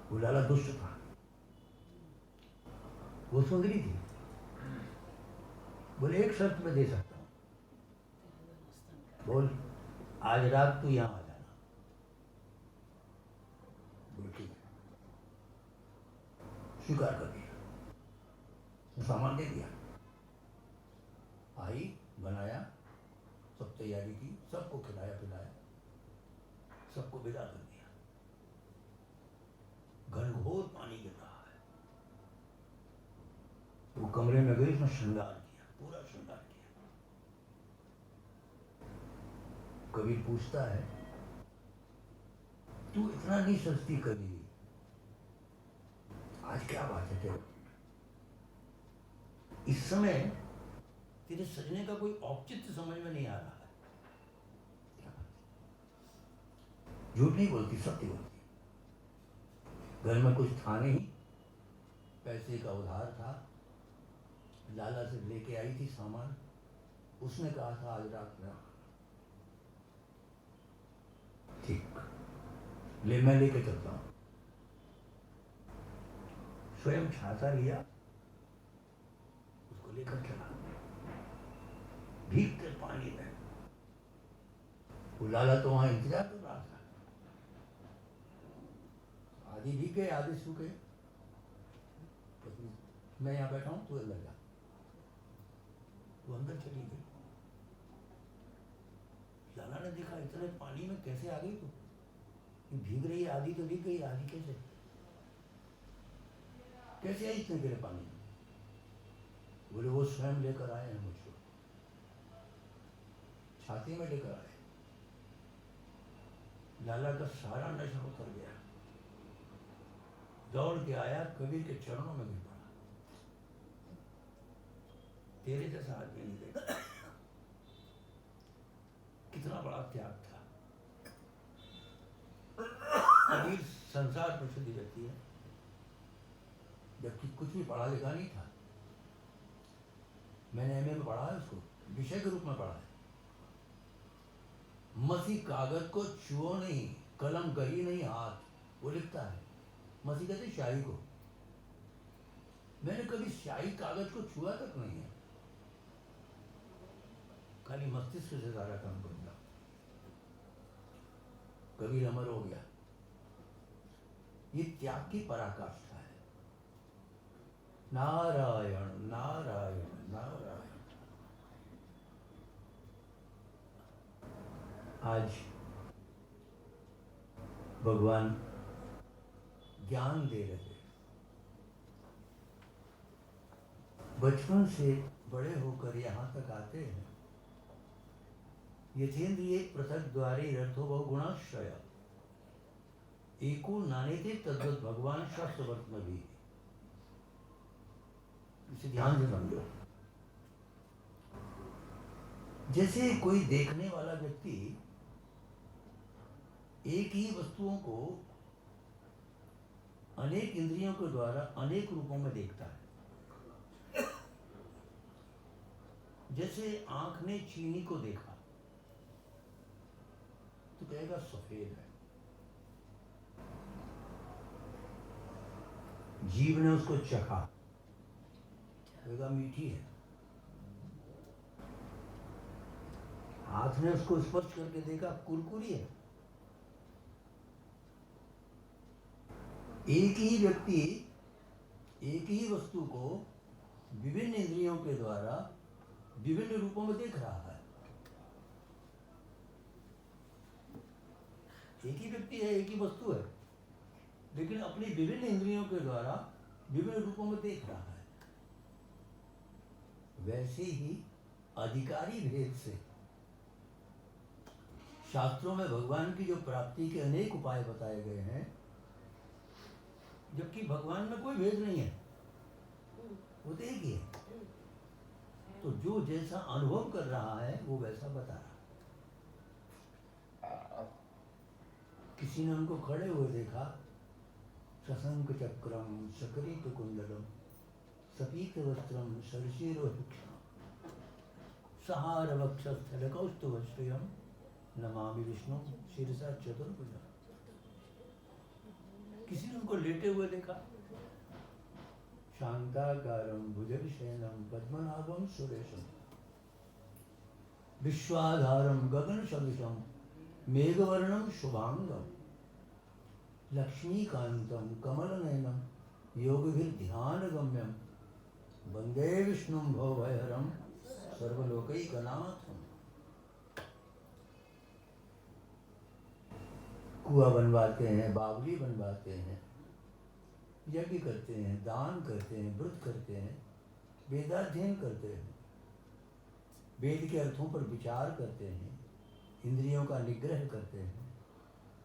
वो लाला दुष्ट था, वो सुंदरी थी। बोले एक शर्त में दे सकता हूँ, बोल आज रात तू यहाँ आ जाना। बोले ठीक है, स्वीकार कर दिया, सामान दे दिया। आई, बनाया, सब तैयारी की, सबको खिलाया पिलाया, सबको विदा कर दिया। घनघोर पानी गिर रहा है, वो कमरे में गई, उसने श्रृंगार किया, पूरा श्रृंगार किया। कबीर पूछता है, तू इतना नहीं सस्ती कभी, आज क्या बात है तेरे? इस समय तेरे सजने का कोई औचित्य समझ में नहीं आ रहा है। झूठ नहीं बोलती, सत्य बोलती। घर में कुछ था नहीं, पैसे का उधार था, लाला से लेके आई थी सामान। उसने कहा था आज रात में, ठीक, ले मैं लेके चलता हूं। स्वयं छाता लिया, उसको लेकर चला, भीगते पानी में। वो लाला तो वहां इंतजार कर रहा था। आधी भीगे आधे सूखे। मैं यहाँ बैठा हूँ, तू अंदर जा। वो अंदर चली गई। लाला ने देखा इतने पानी में कैसे आ गई तू? भीग रही है, आधी तो भीग गई, आधी कैसे आई इतने गहरे पानी में? बोले वो स्वयं लेकर आए हैं मुझको, छाती में लेकर आए। लाला का सारा नशा उतर गया, दौड़ के आया, कबीर के चरणों में गिर पड़ा। तेरे जैसा आदमी नहीं देखा। कितना बड़ा त्याग था। कबीर संसार प्रसिद्ध व्यक्ति है, जबकि कुछ भी पढ़ा लिखा नहीं था। मैंने एमए में पढ़ा है, उसको विषय के रूप में पढ़ा है। मसी कागज को छुओ नहीं, कलम गही नहीं हाथ, वो लिखता है। मसी कहते शाही को। मैंने कभी शाही कागज को छुआ तक नहीं है, खाली मस्तिष्क से सारा काम करूंगा। कबीर अमर हो गया। ये त्याग की पराकाष्ठा है। नारायण नारायण नारायण। आज भगवान ज्ञान दे रहे। बचपन से बड़े होकर यहाँ तक आते हैं। यथेन्द्रिय पृथक द्वारे रथो बहुगुणाश्रय, एको नानेते तद्वत् भगवान शास्त्रवर्त में भी। इसे ध्यान से समझो। जैसे कोई देखने वाला व्यक्ति एक ही वस्तुओं को अनेक इंद्रियों के द्वारा अनेक रूपों में देखता है। जैसे आंख ने चीनी को देखा तो कहेगा सफेद है, जीभ ने उसको चखा, कहेगा मीठी है, हाथ ने उसको स्पर्श करके देखा, कुरकुरी है। एक ही व्यक्ति एक ही वस्तु को विभिन्न इंद्रियों के द्वारा विभिन्न रूपों में देख रहा है। एक ही व्यक्ति है, एक ही वस्तु है, लेकिन अपनी विभिन्न इंद्रियों के द्वारा विभिन्न रूपों में देख रहा है। वैसे ही अधिकारी भेद से शास्त्रों में भगवान की जो प्राप्ति के अनेक उपाय बताए गए हैं, जबकि भगवान में कोई भेद नहीं है, वो तो एक ही है। तो जो जैसा अनुभव कर रहा है वो वैसा बता रहा है। किसी ने उनको खड़े हुए देखा, सशंक चक्रम सकरित कुंडलम सपीत वस्त्रम सरशीरोहिक्षण सहार वक्षस्थल कौस्तुभश्रियम नमामि विष्णु शीर्षा चतुर्भुजम। किसी ने उनको लेटे हुए देखा, शांताकारं भुजगशयनं पद्मनाभं सुरेशं विश्वाधारं गगनसदृशं मेघवर्णं शुभांगं लक्ष्मीकान्तं कमलनयनं योगभिर्ध्यानगम्यं वन्दे विष्णुं भवभयहरं सर्वलोकैकनाथं। कुआं बनवाते हैं, बावली बनवाते हैं, यज्ञ करते हैं, दान करते हैं, व्रत करते हैं, वेदाध्ययन करते हैं, वेद के अर्थों पर विचार करते हैं, इंद्रियों का निग्रह करते हैं,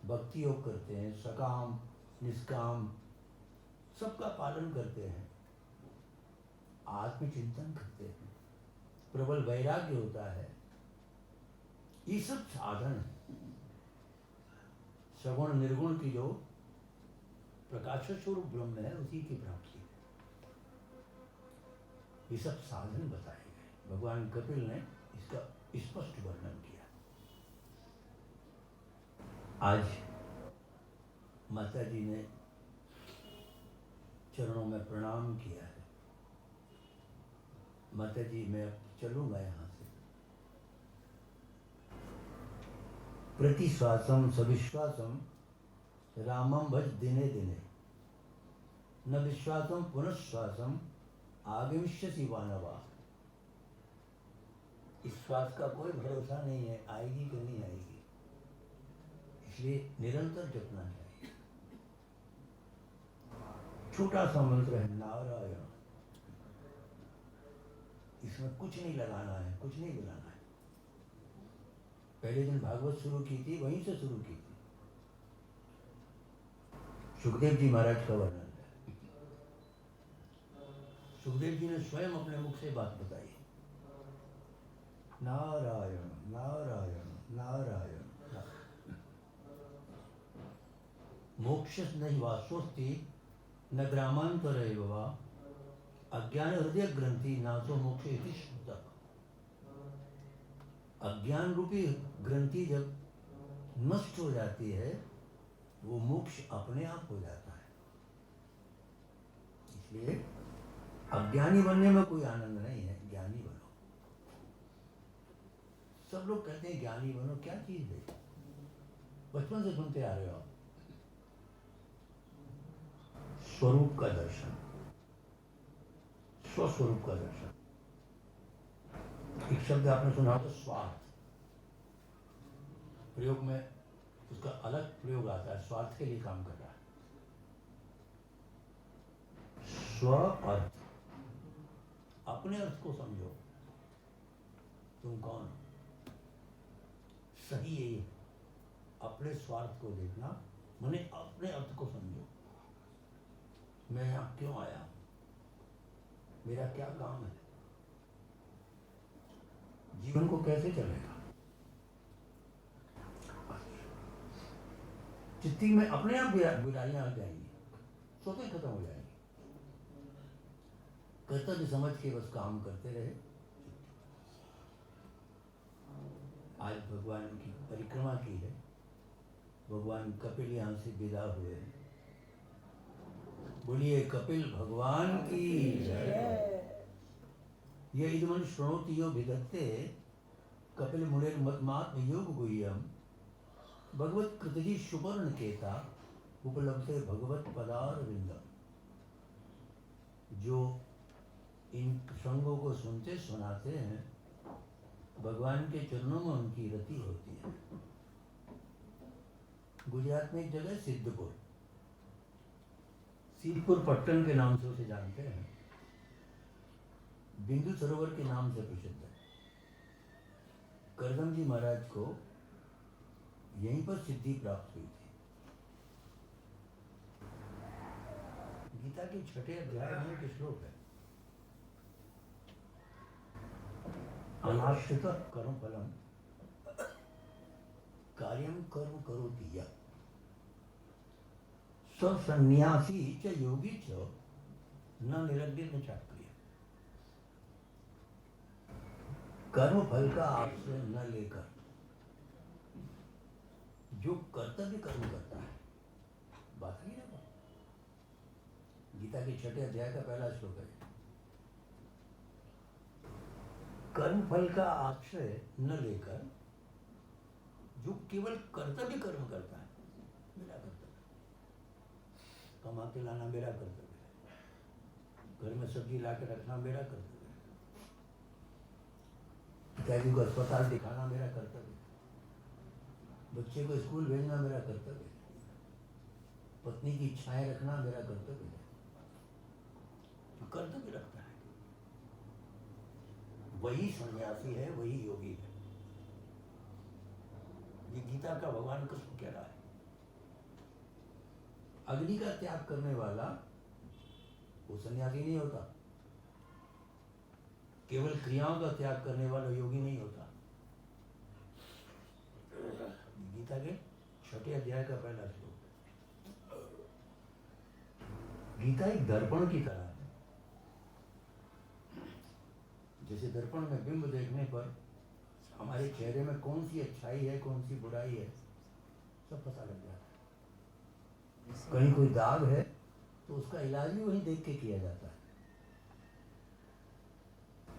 भक्ति योग करते हैं, सकाम निष्काम सबका पालन करते हैं, आत्मचिंतन करते हैं, प्रबल वैराग्य होता है। ये सब साधन है। सगुण निर्गुण की जो प्रकाश स्वरूप ब्रह्म है उसी की प्राप्ति है। ये सब साधन बताए गए। भगवान कपिल ने इसका स्पष्ट वर्णन किया। आज माता जी ने चरणों में प्रणाम किया है। माता जी मैं अब चलूंगा यहाँ से। प्रतिश्वासम सविश्वासम रामम भज दिने दिने, न विश्वासम पुनश्वासम आगमिष्यसि वानवा। इस श्वास का कोई भरोसा नहीं है, आएगी कि नहीं आएगी, इसलिए निरंतर जपना चाहिए। छोटा सा मंत्र है नारायण, इसमें कुछ नहीं लगाना है, कुछ नहीं बुलाना है। पहले दिन भागवत शुरू की थी, वहीं से शुरू की थी। सुखदेव जी महाराज का वर्णन है। सुखदेव जी ने स्वयं अपने मुख से बात बताई, नारायण नारायण नारायण। मोक्ष नहीं वासोस्ति न ग्रामांतर वा, अज्ञान हृदय ग्रंथि नासो मोक्ष इति शुद्धक। अज्ञान रूपी ग्रंथि जब नष्ट हो जाती है, वो मोक्ष अपने आप हो जाता है। इसलिए अज्ञानी बनने में कोई आनंद नहीं है, ज्ञानी बनो। सब लोग कहते हैं ज्ञानी बनो, क्या चीज है? बचपन से सुनते आ रहे हो। स्वरूप का दर्शन, स्वस्वरूप का दर्शन। एक शब्द आपने सुना होगा स्वार्थ, प्रयोग में उसका अलग प्रयोग आता है, स्वार्थ के लिए काम कर रहा है। स्व अर्थ, अपने अर्थ को समझो, तुम कौन हो। सही यही है, अपने स्वार्थ को देखना, माने अपने अर्थ को समझो। मैं यहां क्यों आया हूं, मेरा क्या काम है, जीवन को कैसे चलेगा। चित्ती में अपने आप बुराइयां आ जाएंगी, स्वतः खत्म हो जाएंगी। कर्तव्य समझ के बस काम करते रहे। आज भगवान की परिक्रमा की है, भगवान कपिल यहाँ से विदा हुए हैं। बोलिए कपिल भगवान की जय। ये इदमन श्रोणोति यो विदत्ते कपिल मुनेर मत्मात्म योग गुह्यम, भगवत कृतजी सुवर्ण केता उपलब्धे भगवत पदार विंदम। जो इन प्रसंगों को सुनते सुनाते हैं, भगवान के चरणों में उनकी रति होती है। गुजरात में एक जगह सिद्धपुर, सिद्धपुर पट्टन के नाम से उसे जानते हैं, बिंदु सरोवर के नाम से प्रसिद्ध है। करदम जी महाराज को यहीं पर सिद्धि प्राप्त हुई थी। गीता के 6 अध्याय में एक श्लोक है, अनाश्रित कर्म फलम कार्यम कर्म करोति यः, सन्न्यासी च योगी च न निरग्नि न चाक्रिय। कर्म फल का आश्रय न लेकर जो कर्तव्य कर्म करता है, बात नहीं ना। गीता के 6 अध्याय का पहला श्लोक है, कर्म फल का आश्रय न लेकर जो केवल कर्तव्य कर्म करता है, मेरा कर्तव्य कमा के लाना मेरा कर्तव्य है, घर में सब्जी ला के रखना मेरा कर्तव्य है, पिताजी को अस्पताल दिखाना मेरा कर्तव्य है, बच्चे को स्कूल भेजना मेरा कर्तव्य है, पत्नी की इच्छाएं रखना मेरा कर्तव्य है। जो कर्तव्य रखता है वही सन्यासी है, वही योगी है। ये गीता का भगवान कृष्ण कह रहा है। अग्नि का त्याग करने वाला वो सन्यासी नहीं होता, केवल क्रियाओं का त्याग करने वाला योगी नहीं होता। गीता के छठे अध्याय का पहला श्लोक। गीता एक दर्पण की तरह है। जैसे दर्पण में बिंब देखने पर हमारे चेहरे में कौन सी अच्छाई है, कौन सी बुराई है, सब पता लग जाता है। कहीं कोई दाग है तो उसका इलाज भी वहीं देख के किया जाता है।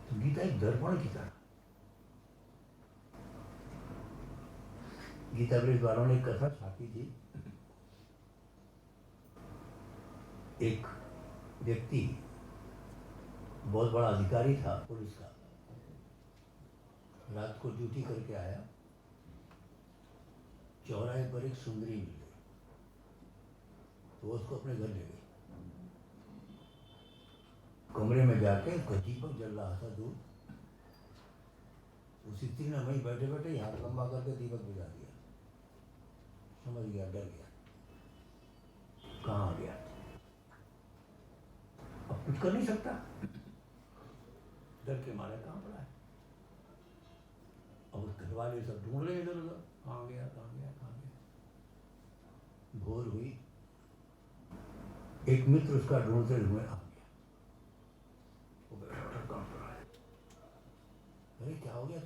तो गीता एक दर्पण की तरह। गीता प्रेस वालों ने एक कथा छापी थी। एक व्यक्ति बहुत बड़ा अधिकारी था पुलिस का, रात को ड्यूटी करके आया, चौराहे पर एक सुंदरी मिल गई, तो वो उसको अपने घर ले गई। कमरे में जाके उसका दीपक जल रहा था दूर, उसी स्त्री ने वहीं बैठे बैठे हाथ लंबा करके दीपक बुझा दिया। समझ गया, डर गया, कहाँ आ गया, अब कुछ कर नहीं सकता, डर के मारे कहाँ पड़ा है। अब उस घर वाले सब ढूंढ रहे इधर उधर, कहाँ गया कहाँ गया कहाँ गया। भोर हुई, एक मित्र उसका ढूंढते हुए आ गया। वो बैठा कहाँ पड़ा है, अरे क्या हो गया,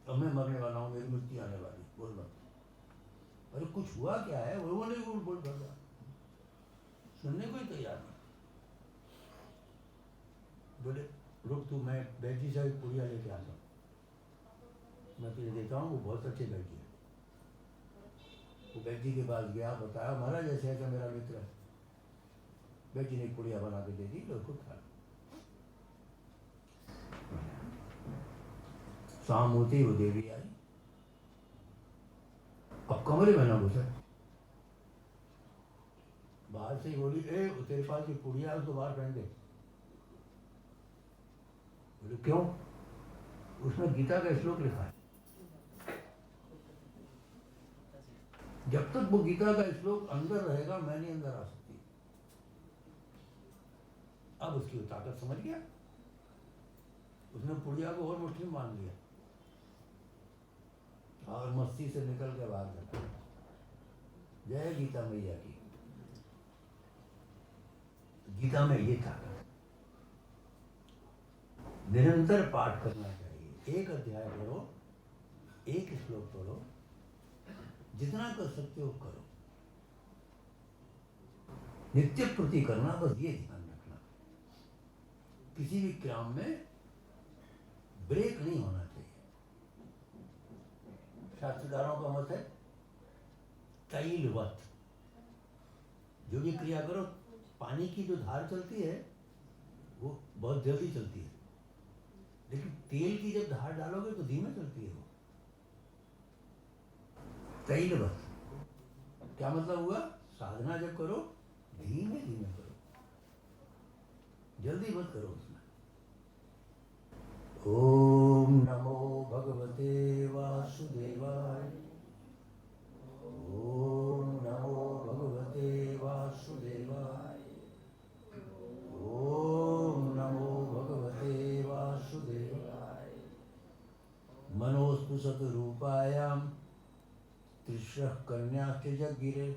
अब मैं मरने वाला हूँ, मेरी मृत्यु आने वाली, बोल मत। अरे कुछ हुआ क्या है, वो नहीं बोल पा रहा, सुनने को ही तैयार नहीं। बोले रुक तू, मैं बैठी से पुड़िया लेके आता हूँ, मैं तुझे देता हूँ, वो बहुत अच्छे बैठी है। वो बैठी के पास गया, बताया महाराज ऐसे ऐसा मेरा मित्र है। बैठी ने पुड़िया बना के दे दी, लो खुद खा। शाम होती वो देवी आई, अब कमरे में ना घुसे, बाहर से ही बोली, ए तेरे पास ये पुड़िया है, उसको बाहर फेंक दे। बोले क्यों, उसमें गीता का श्लोक लिखा है, जब तक वो गीता का श्लोक अंदर रहेगा मैं नहीं अंदर आ सकती। अब उसकी वो ताकत समझ गया, उसने पुड़िया को और मुट्ठी में बांध लिया और मस्ती से निकल के बाहर चला। जय गीता मैया की। गीता में ये ताकत है, निरंतर पाठ करना चाहिए। एक अध्याय पढ़ो, एक श्लोक पढ़ो, जितना कर सकते हो करो, नित्य प्रति करना, बस ये ध्यान रखना, किसी भी काम में ब्रेक नहीं होना चाहिए। शास्त्रकारों का मत है तैलवत, जो भी क्रिया करो, पानी की जो धार चलती है वो बहुत जल्दी चलती है, लेकिन तेल की जब धार डालोगे तो धीमे चलती है वो। तैलवत क्या मतलब हुआ, साधना जब करो धीमे धीमे करो, जल्दी मत करो उसमें। ओम नमो भगवते वासुदेवाय, ओम नमो भगवते वासुदेवाय, ओम नमो भगवते वासुदेवाय। मनोस्तुषत रूपायाम त्रिश्रः कन्याश्च जगिरे,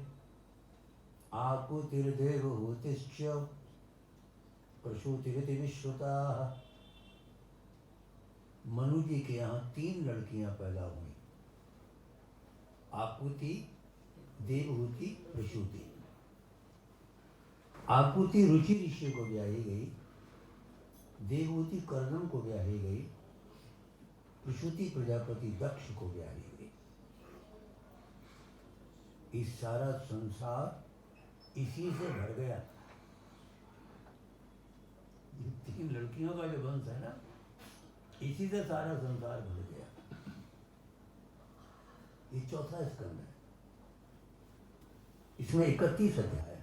आकुतिर्देवहूतिश्च प्रसूतिरिति विश्रुताः। मनु जी के यहाँ 3 लड़कियां पैदा हुई, आकुति, देवहूति, प्रसूति। आकुति रुचि ऋषि को ब्याही गई, देवहूति कर्दम को ब्याही गई, प्रसूति प्रजापति दक्ष को ब्याही गई। इस सारा संसार इसी से भर गया। 3 लड़कियों का जो वंश है ना, इसी से सारा संसार भर गया। ये 4था स्कंद है, इसमें 31 अध्याय है।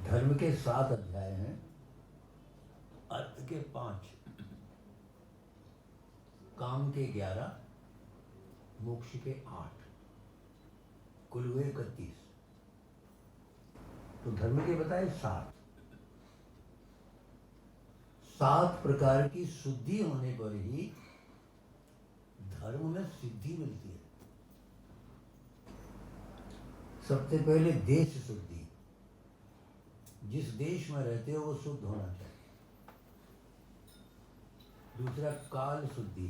धर्म के 7 अध्याय हैं, अर्थ के 5, काम के 11, मोक्ष के 8, कुल हुए 31। तो धर्म के बताए 7। 7 प्रकार की शुद्धि होने पर ही धर्म में सिद्धि मिलती है। सबसे पहले देश शुद्धि, जिस देश में रहते हो वो शुद्ध होना चाहिए। दूसरा काल शुद्धि,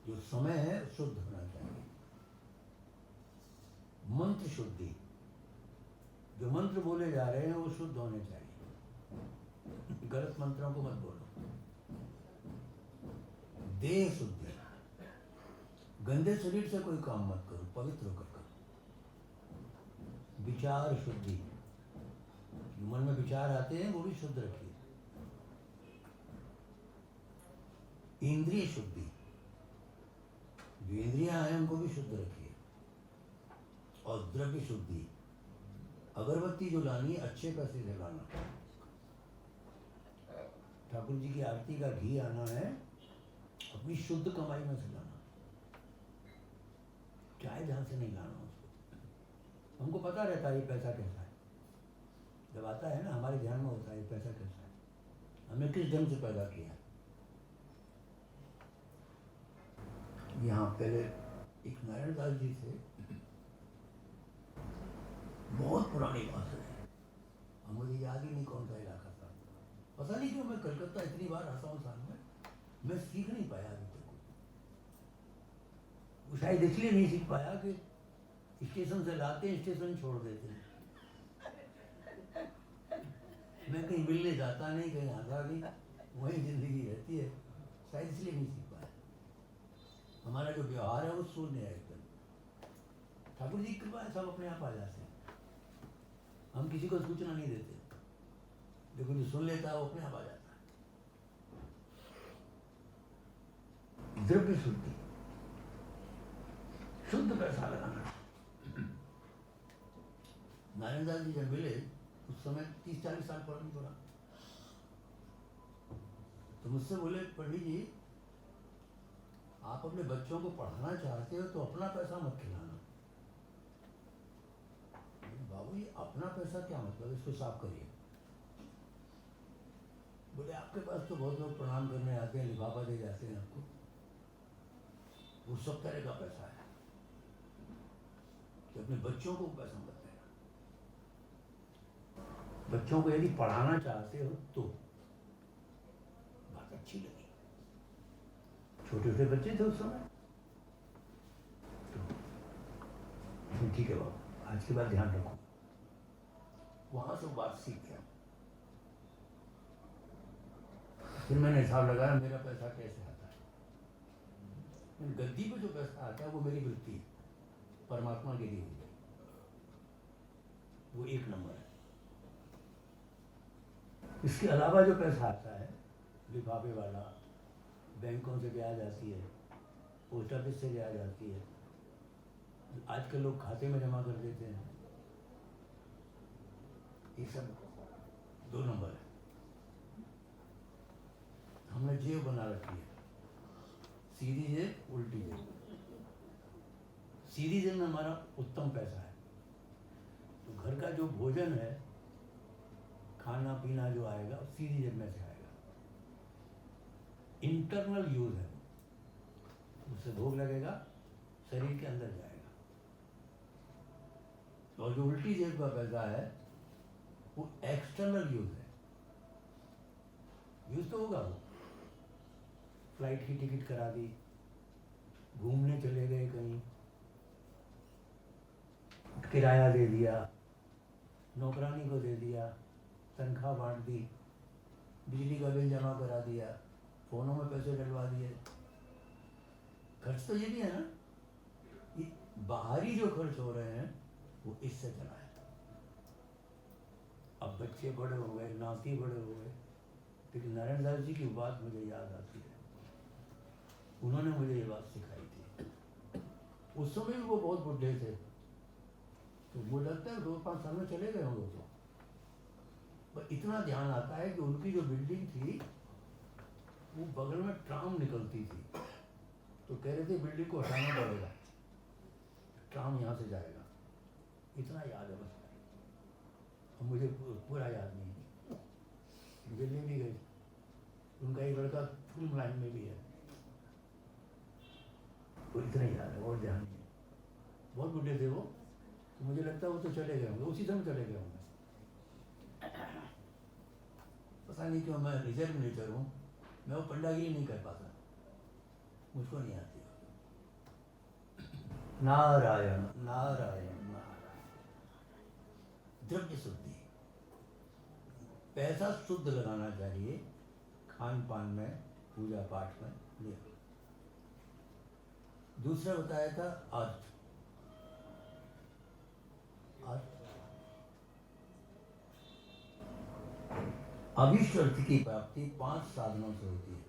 जो समय है शुद्ध होना चाहिए। मंत्र शुद्धि, जो मंत्र बोले जा रहे हैं वो शुद्ध होने चाहिए, गलत मंत्रों को मत बोलो। देह शुद्धि, गंदे शरीर से कोई काम मत करो, पवित्र होकर करो। विचार शुद्धि, मन में विचार आते हैं वो भी शुद्ध रखिए। इंद्रिय शुद्धि, जो इंद्रियां हैं उनको भी शुद्ध रखिए। और द्रव्य शुद्धि, अगरबत्ती जो लानी है अच्छे पैसे से लाना। ठाकुर जी की आरती का घी आना है अपनी शुद्ध कमाई में से लाना, चाहे ध्यान से नहीं लाना उसको। हमको पता रहता है ये पैसा कैसा है, जब आता है ना हमारे ध्यान में होता है ये पैसा कैसा है, हमने किस ढंग से पैदा किया। यहाँ पहले एक नारायण दास जी थे, बहुत पुरानी बात है, अब मुझे याद ही नहीं कौन सा इलाका था। पता नहीं क्यों मैं कलकत्ता इतनी बार आता हूँ साल में, मैं सीख नहीं पाया अभी तक। वो शायद इसलिए नहीं सीख पाया कि स्टेशन से लाते हैं स्टेशन छोड़ देते हैं। मैं कहीं मिलने जाता नहीं, कहीं आता नहीं, वही जिंदगी रहती है, शायद इसलिए नहीं सीख पाया। हमारा जो व्यवहार है वो शून्य है एकदम। ठाकुर जी की कृपा है, सब अपने आप आ जाते हैं, हम किसी को सूचना नहीं देते, लेकिन जो सुन लेता है वो अपने आप आ जाता है। द्रव्य शुद्धि, शुद्ध पैसा लगाना। नारायण दास जी जब मिले उस समय 30-40 साल पुरानी थोड़ा, तो मुझसे बोले पंडित जी आप अपने बच्चों को पढ़ाना चाहते हो तो अपना पैसा मत खिलाना। बाबू ये अपना पैसा क्या मतलब, इसको साफ करिए। बोले आपके पास तो बहुत लोग प्रणाम करने आते हैं, लिफाफा दे जाते हैं आपको, वो सब तरह का पैसा है, तो अपने बच्चों को पैसा मत देना। बच्चों को यदि पढ़ाना चाहते हो तो बात अच्छी लगी। छोटे छोटे बच्चे थे उस समय, तो ठीक है बाबू आज के बाद ध्यान रखो। वहां से बात सीख गया। फिर मैंने हिसाब लगाया मेरा पैसा कैसे आता है। गद्दी पे जो पैसा आता है वो मेरी वृत्ति है, परमात्मा की दी हुई है, वो एक नंबर है। इसके अलावा जो पैसा आता है, लिफाफे वाला, बैंकों से ब्याज आती है, पोस्ट ऑफिस से ब्याज आती है, आजकल लोग खाते में जमा कर देते हैं, ये सब 2 नंबर है। हमने जेब बना रखी है, सीधी जेब उल्टी जेब। सीधी जेब में हमारा उत्तम पैसा है, तो घर का जो भोजन है, खाना पीना जो आएगा सीधी जेब में से आएगा, इंटरनल यूज है, उससे भोग लगेगा, शरीर के अंदर जाएगा। और जो उल्टी जेब का पैसा है वो एक्सटर्नल यूज है, यूज तो होगा, वो फ्लाइट की टिकट करा दी, घूमने चले गए कहीं, किराया दे दिया, नौकरानी को दे दिया, तनख्वाह बांट दी, बिजली का बिल जमा करा दिया, फोनों में पैसे डलवा दिए। खर्च तो ये भी है ना, ये बाहरी जो खर्च हो रहे हैं वो इससे चला है। अब बच्चे बड़े हो गए, नाती बड़े हो गए, लेकिन नारायण दास जी की बात मुझे याद आती है, उन्होंने मुझे ये बात सिखाई थी। उस समय भी वो बहुत बुढ़े थे, तो वो लगता है 2-5 साल में चले गए होंगे तो, पर इतना ध्यान आता है कि उनकी जो बिल्डिंग थी वो बगल में ट्राम निकलती थी, तो कह रहे थे बिल्डिंग को हटाना पड़ेगा, ट्राम यहाँ से जाएगा। इतना याद है बस, और मुझे पूरा याद नहीं। दिल्ली भी गई, उनका एक लड़का फिल्म लाइन में भी है, वो इतना ही याद है और ध्यान नहीं है। बहुत बुढ़े थे वो, तो मुझे लगता है वो तो चले गए होंगे, उसी समय चले गए होंगे। पता नहीं क्यों मैं रिजर्व नेचर हूँ, मैं वो पंडागिरी नहीं कर पाता, मुझको नहीं आती। नारायण नारायण नारायण। द्रव्य शुद्धि, पैसा शुद्ध लगाना चाहिए खान पान में, पूजा पाठ में, नियम। दूसरा बताया था अर्थ। अभीष्ट अर्थ की प्राप्ति 5 साधनों से होती है।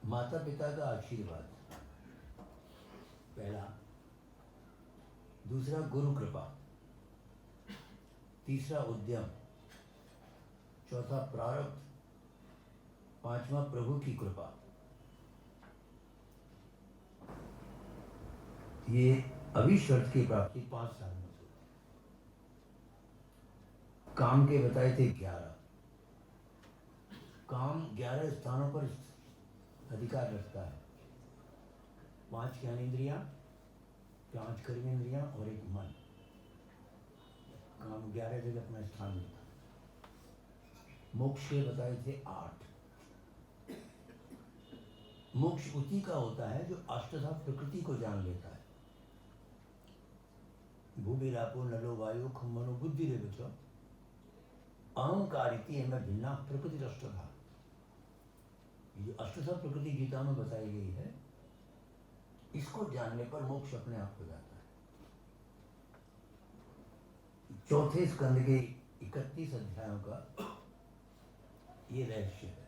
माता पिता का आशीर्वाद पहला, दूसरा गुरु कृपा, तीसरा उद्यम, चौथा प्रारब्ध, पांचवा प्रभु की कृपा। ये अभीष्ट अर्थ की प्राप्ति 5 साधनों से। काम के बताए थे 11। काम 11 स्थानों पर अधिकार रखता है। 5 ज्ञानेंद्रियां, 5 कर्मेंद्रियां और एक मन। काम 11 जगह अपना स्थान लेता है। मोक्ष के बताए थे 8। मोक्ष उसी का होता है जो अष्टधा प्रकृति को जान लेता है। भूमिरापो नलो वायु खम मनो बुद्धि रे बचो अहंकारिति में भिन्ना प्रकृति अष्टधा। ये अष्टधा प्रकृति गीता में बताई गई है। इसको जानने पर मोक्ष अपने आप हो जाता है। चौथे स्कंद के 31 अध्यायों का ये रहस्य है।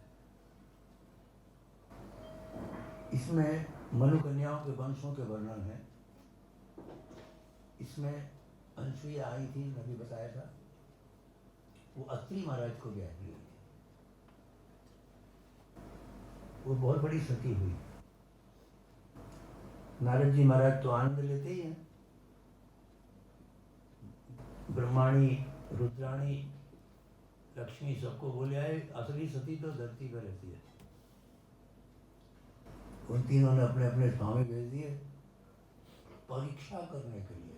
इसमें मनु कन्याओं के वंशों के वर्णन है। इसमें अनसुईया आई थी, मैं भी बताया था। वो अत्रि महाराज को ब्याही हुई थी। वो बहुत बड़ी सती हुई। नारद जी महाराज तो आनंद लेते ही हैं। ब्रह्माणी, रुद्राणी, लक्ष्मी सबको बोले आए, असली सती तो धरती पर रहती है। उन तीनों ने अपने अपने स्वामी भेज दिए परीक्षा करने के लिए।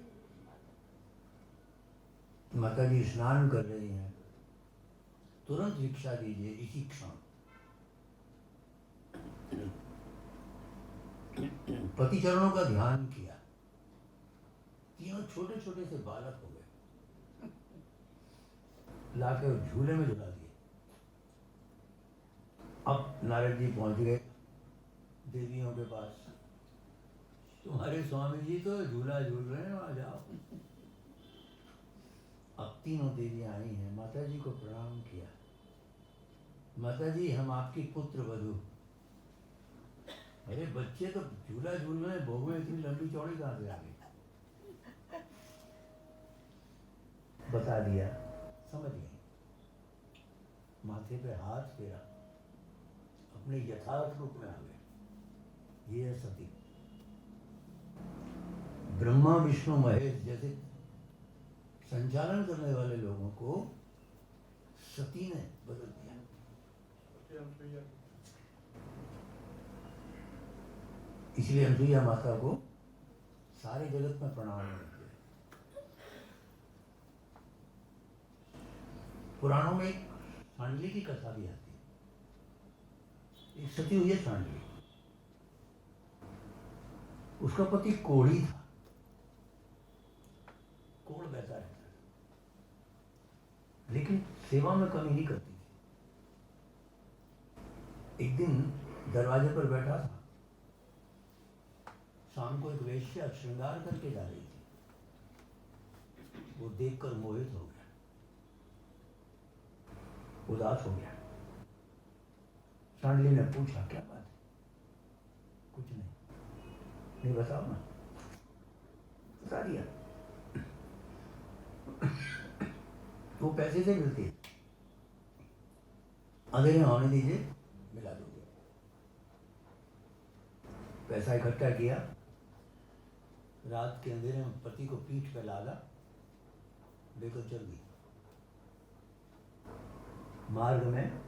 माता जी स्नान कर रही हैं, तुरंत भिक्षा दीजिए इसी क्षण। पति चरणों का ध्यान किया, तीनों छोटे छोटे से बालक हो गए, लाके झूले में झुला दिए। अब नारद जी पहुंच गए देवियों के पास। तुम्हारे स्वामी जी तो झूला झूल रहे हैं, वहां जाओ। अब तीनों देवियां आई हैं, माता जी को प्रणाम किया। माता जी हम आपकी पुत्र वधू। अरे बच्चे तो झूला झूल रहे हैं, बहू में इतनी लंबी चौड़ी कहां से आ गई? बता दिया, समझ गई। माथे पे हाथ फेरा, अपने यथार्थ रूप में आ गए। ये है सती। ब्रह्मा विष्णु महेश जैसे संचालन करने वाले लोगों को सती ने बदल दिया। इसलिए अनसुईया माता को सारे जगत में प्रणाम करते हैं। पुराणों में एक सांडली की कथा भी आती है। एक सती हुई है सांडली, उसका पति कोढ़ी था, कोढ़ बहता रहता था, लेकिन सेवा में कमी नहीं करती थी। एक दिन दरवाजे पर बैठा था, शाम को एक वेश्या श्रृंगार करके जा रही थी। वो देखकर मोहित हो गया, उदास हो गया। सांडली ने पूछा क्या बात है? कुछ नहीं बताओ ना। बता दिया। वो पैसे से मिलती है, अंधेरे में होने दीजिए, मिला दूंगे। पैसा इकट्ठा किया, रात के अंधेरे में पति को पीठ पे लादा, लेकर चल दी। मार्ग में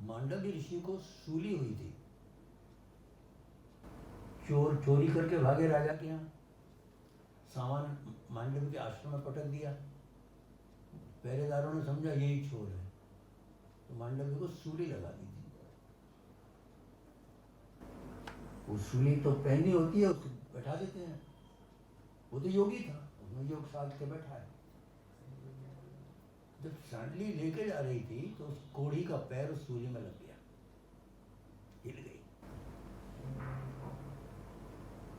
मांडव्य ऋषि को सूली हुई थी। चोर चोरी करके भागे राजा के यहाँ, सामान मांडव के आश्रम में पटक दिया। पहरेदारों ने समझा यही चोर है, तो मांडव्य को सूली लगा दी थी। वो सूली तो पहनी होती है, उसको बैठा देते हैं। वो तो योगी था, उसने योग साध के बैठा है। जब सांडली लेके जा रही थी तो उस कोढ़ी का पैर उस सूली में लग गया, हिल गई।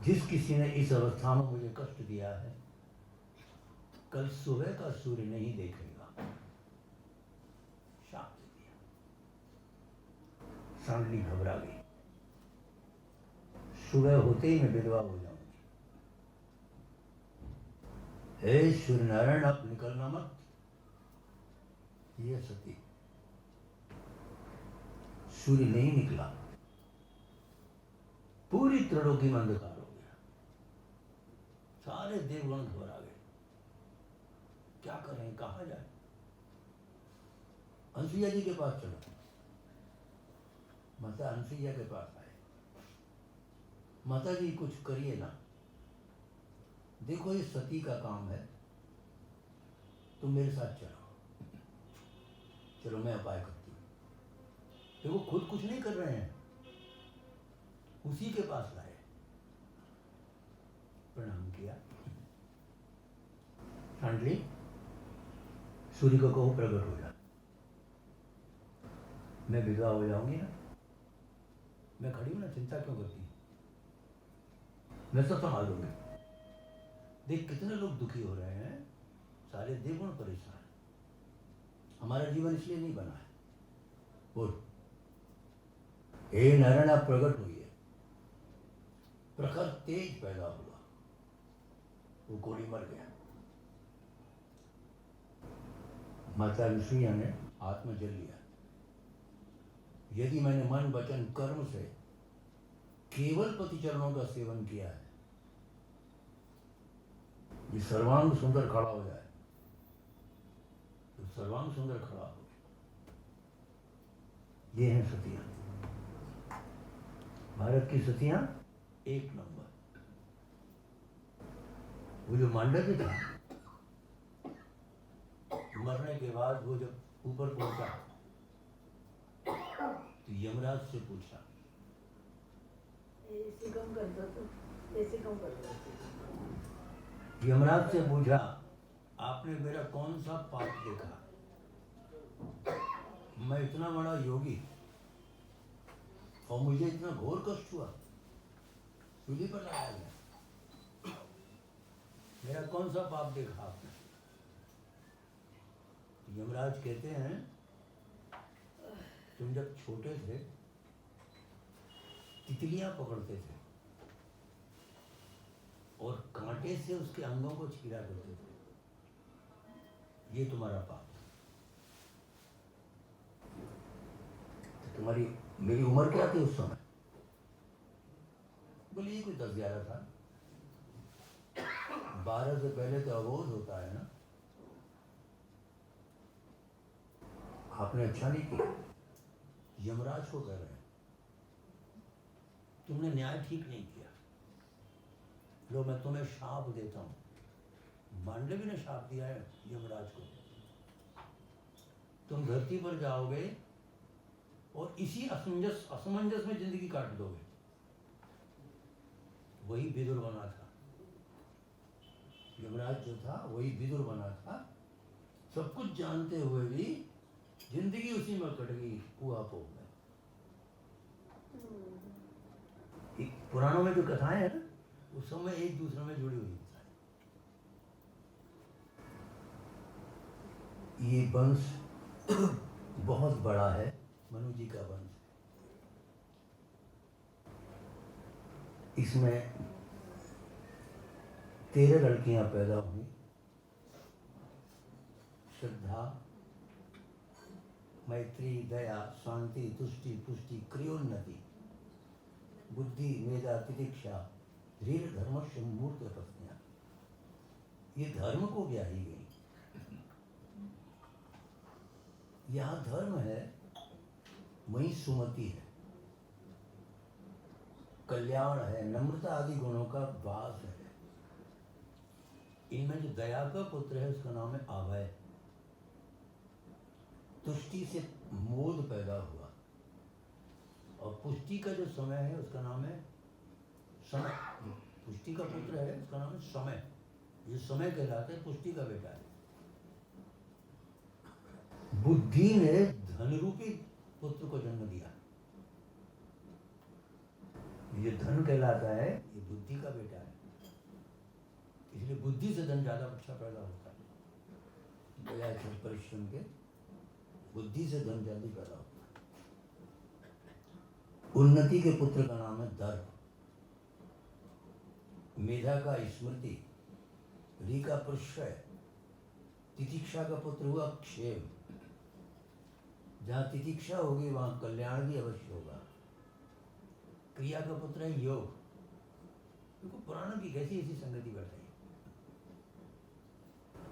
जिस किसी ने इस अवस्था में मुझे कष्ट दिया है, कल सुबह का सूर्य नहीं देखेगा, शाप दे दिया। सांडली घबरा गई, सुबह होते ही मैं विधवा हो जाऊंगी। हे सूर्य नारायण, आप निकलना मत। ये सती सूर्य नहीं निकला, पूरी त्रिलोकी में अंधकार हो गया। सारे देवगण घबरा गए, क्या करें, कहाँ जाए। अनसुईया जी के पास चलो। माता अनसुईया के पास आए। माता जी कुछ करिए ना, देखो ये सती का काम है, तुम मेरे साथ चलो। चलो मैं उपाय करती हूँ। देखो खुद कुछ नहीं कर रहे हैं, उसी के पास लाए। प्रणाम किया। सांडली, सूर्य को कहो प्रकट हो जा। मैं विधवा हो जाऊंगी ना, मैं खड़ी हूं ना, चिंता क्यों करती, मैं सब संभाल लूंगी। देख कितने लोग दुखी हो रहे हैं, सारे देवगुण परेशान। हमारा जीवन इसलिए नहीं बना है। बोल, हे नारायण आप प्रकट हुई है। प्रखर तेज पैदा हुआ, वो कोढ़ी मर गया। माता अनसुईया ने आत्मा जल लिया। यदि मैंने मन वचन कर्म से केवल पति चरणों का सेवन किया है, ये सर्वांग सुंदर खड़ा हो जाए, तो सर्वांग सुंदर खड़ा हो। ये हैं सतियां, भारत की सतियां एक नंबर। वो जो मांडव्य था, मरने के बाद वो जब ऊपर पहुंचा तो यमराज से पूछा, ऐसे कम कर दो, तो ऐसे कम कर दो। यमराज से पूछा, आपने मेरा कौन सा पाप देखा? मैं इतना बड़ा योगी और मुझे इतना घोर कष्ट हुआ, सूली पर लगाया गया, मेरा कौन सा पाप देखा आपने? यमराज कहते हैं, तुम जब छोटे थे तितलियां पकड़ते थे और कांटे से उसके अंगों को चीरा करते थे, ये तुम्हारा पाप। तो तुम्हारी मेरी उम्र क्या थी उस समय? बोले ये कोई 10-11 साल। 12 से पहले तो अबोध होता है ना। आपने अच्छा नहीं किया, यमराज को कह रहे हैं, तुमने न्याय ठीक नहीं किया। लो मैं तुम्हें शाप देता हूं। मांडवी ने शाप दिया है यमराज को, तुम धरती पर जाओगे और इसी असमंजस में जिंदगी काट दोगे। वही विदुर बना था, यमराज जो था वही विदुर बना था। सब कुछ जानते हुए भी जिंदगी उसी में कट गई, कुआपों में। पुराणों में जो कथाएं हैं ना, उस समय एक दूसरे में जुड़ी हुई कथाएं। ये वंश बहुत बड़ा है, मनु जी का वंश। इसमें 13 लड़कियां पैदा हुई। श्रद्धा, मैत्री, दया, शांति, तुष्टि, पुष्टि, क्रियोन्नति, बुद्धि, मेधा, तितिक्षा, धीर, धर्मस्य मूर्त पत्नियां। ये धर्म को ब्याही गई। यहाँ धर्म है, वहीं सुमति है। कल्याण है, नम्रता आदि गुणों का वास है। इनमें जो दया का पुत्र है उसका नाम है अभय। तुष्टि से मोद पैदा हुआ, और पुष्टि का जो समय है उसका नाम है समय। पुष्टि का पुत्र है उसका नाम है समय। ये समय कहलाता है, पुष्टि का बेटा है। बुद्धि ने धन रूपी पुत्र को जन्म दिया। ये धन कहलाता है, ये बुद्धि का बेटा है। इसलिए बुद्धि से धन ज्यादा अच्छा पैदा होता है, बजाय परिश्रम के। बुद्धि से धन जल्दी पैदा होता है। उन्नति के पुत्र का नाम है दर्प। मेधा का स्मृति, री का प्रश्रय, तितिक्षा का पुत्र हुआ क्षेम। जहां तितिक्षा होगी वहां कल्याण भी अवश्य होगा। क्रिया का पुत्र है योग। देखो पुराणों की कैसी ऐसी संगति बताई,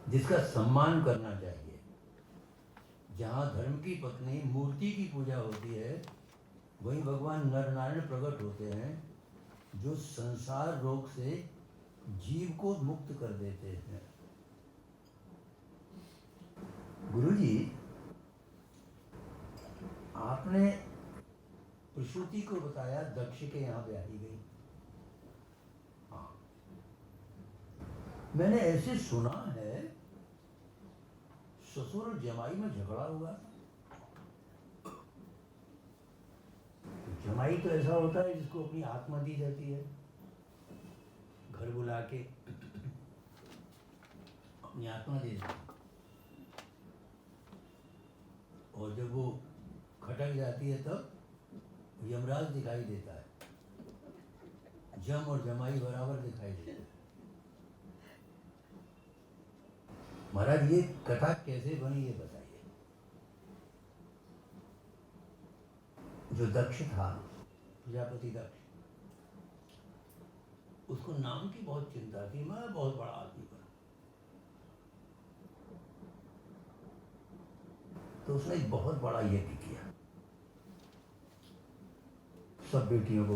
जिसका सम्मान करना चाहिए। जहां धर्म की पत्नी मूर्ति की पूजा होती है, वहीं भगवान नर नारायण प्रकट होते हैं, जो संसार रोग से जीव को मुक्त कर देते हैं। गुरुजी, आपने प्रसूति को बताया दक्ष के यहाँ ब्याही गई। हाँ, मैंने ऐसे सुना है ससुर और जमाई में झगड़ा हुआ। जमाई तो ऐसा होता है जिसको अपनी आत्मा दी जाती है, घर बुला के अपनी आत्मा दे देती है, और जब वो खटक जाती है तब यमराज दिखाई देता है। जम और जमाई बराबर दिखाई देता है। महाराज, ये कथा कैसे बनी ये बताइए। जो दक्ष था, प्रजापति दक्ष, उसको नाम की बहुत चिंता थी। मैं बहुत बड़ा आदमी बना, तो उसने एक बहुत बड़ा यज्ञ किया। सब बेटियों को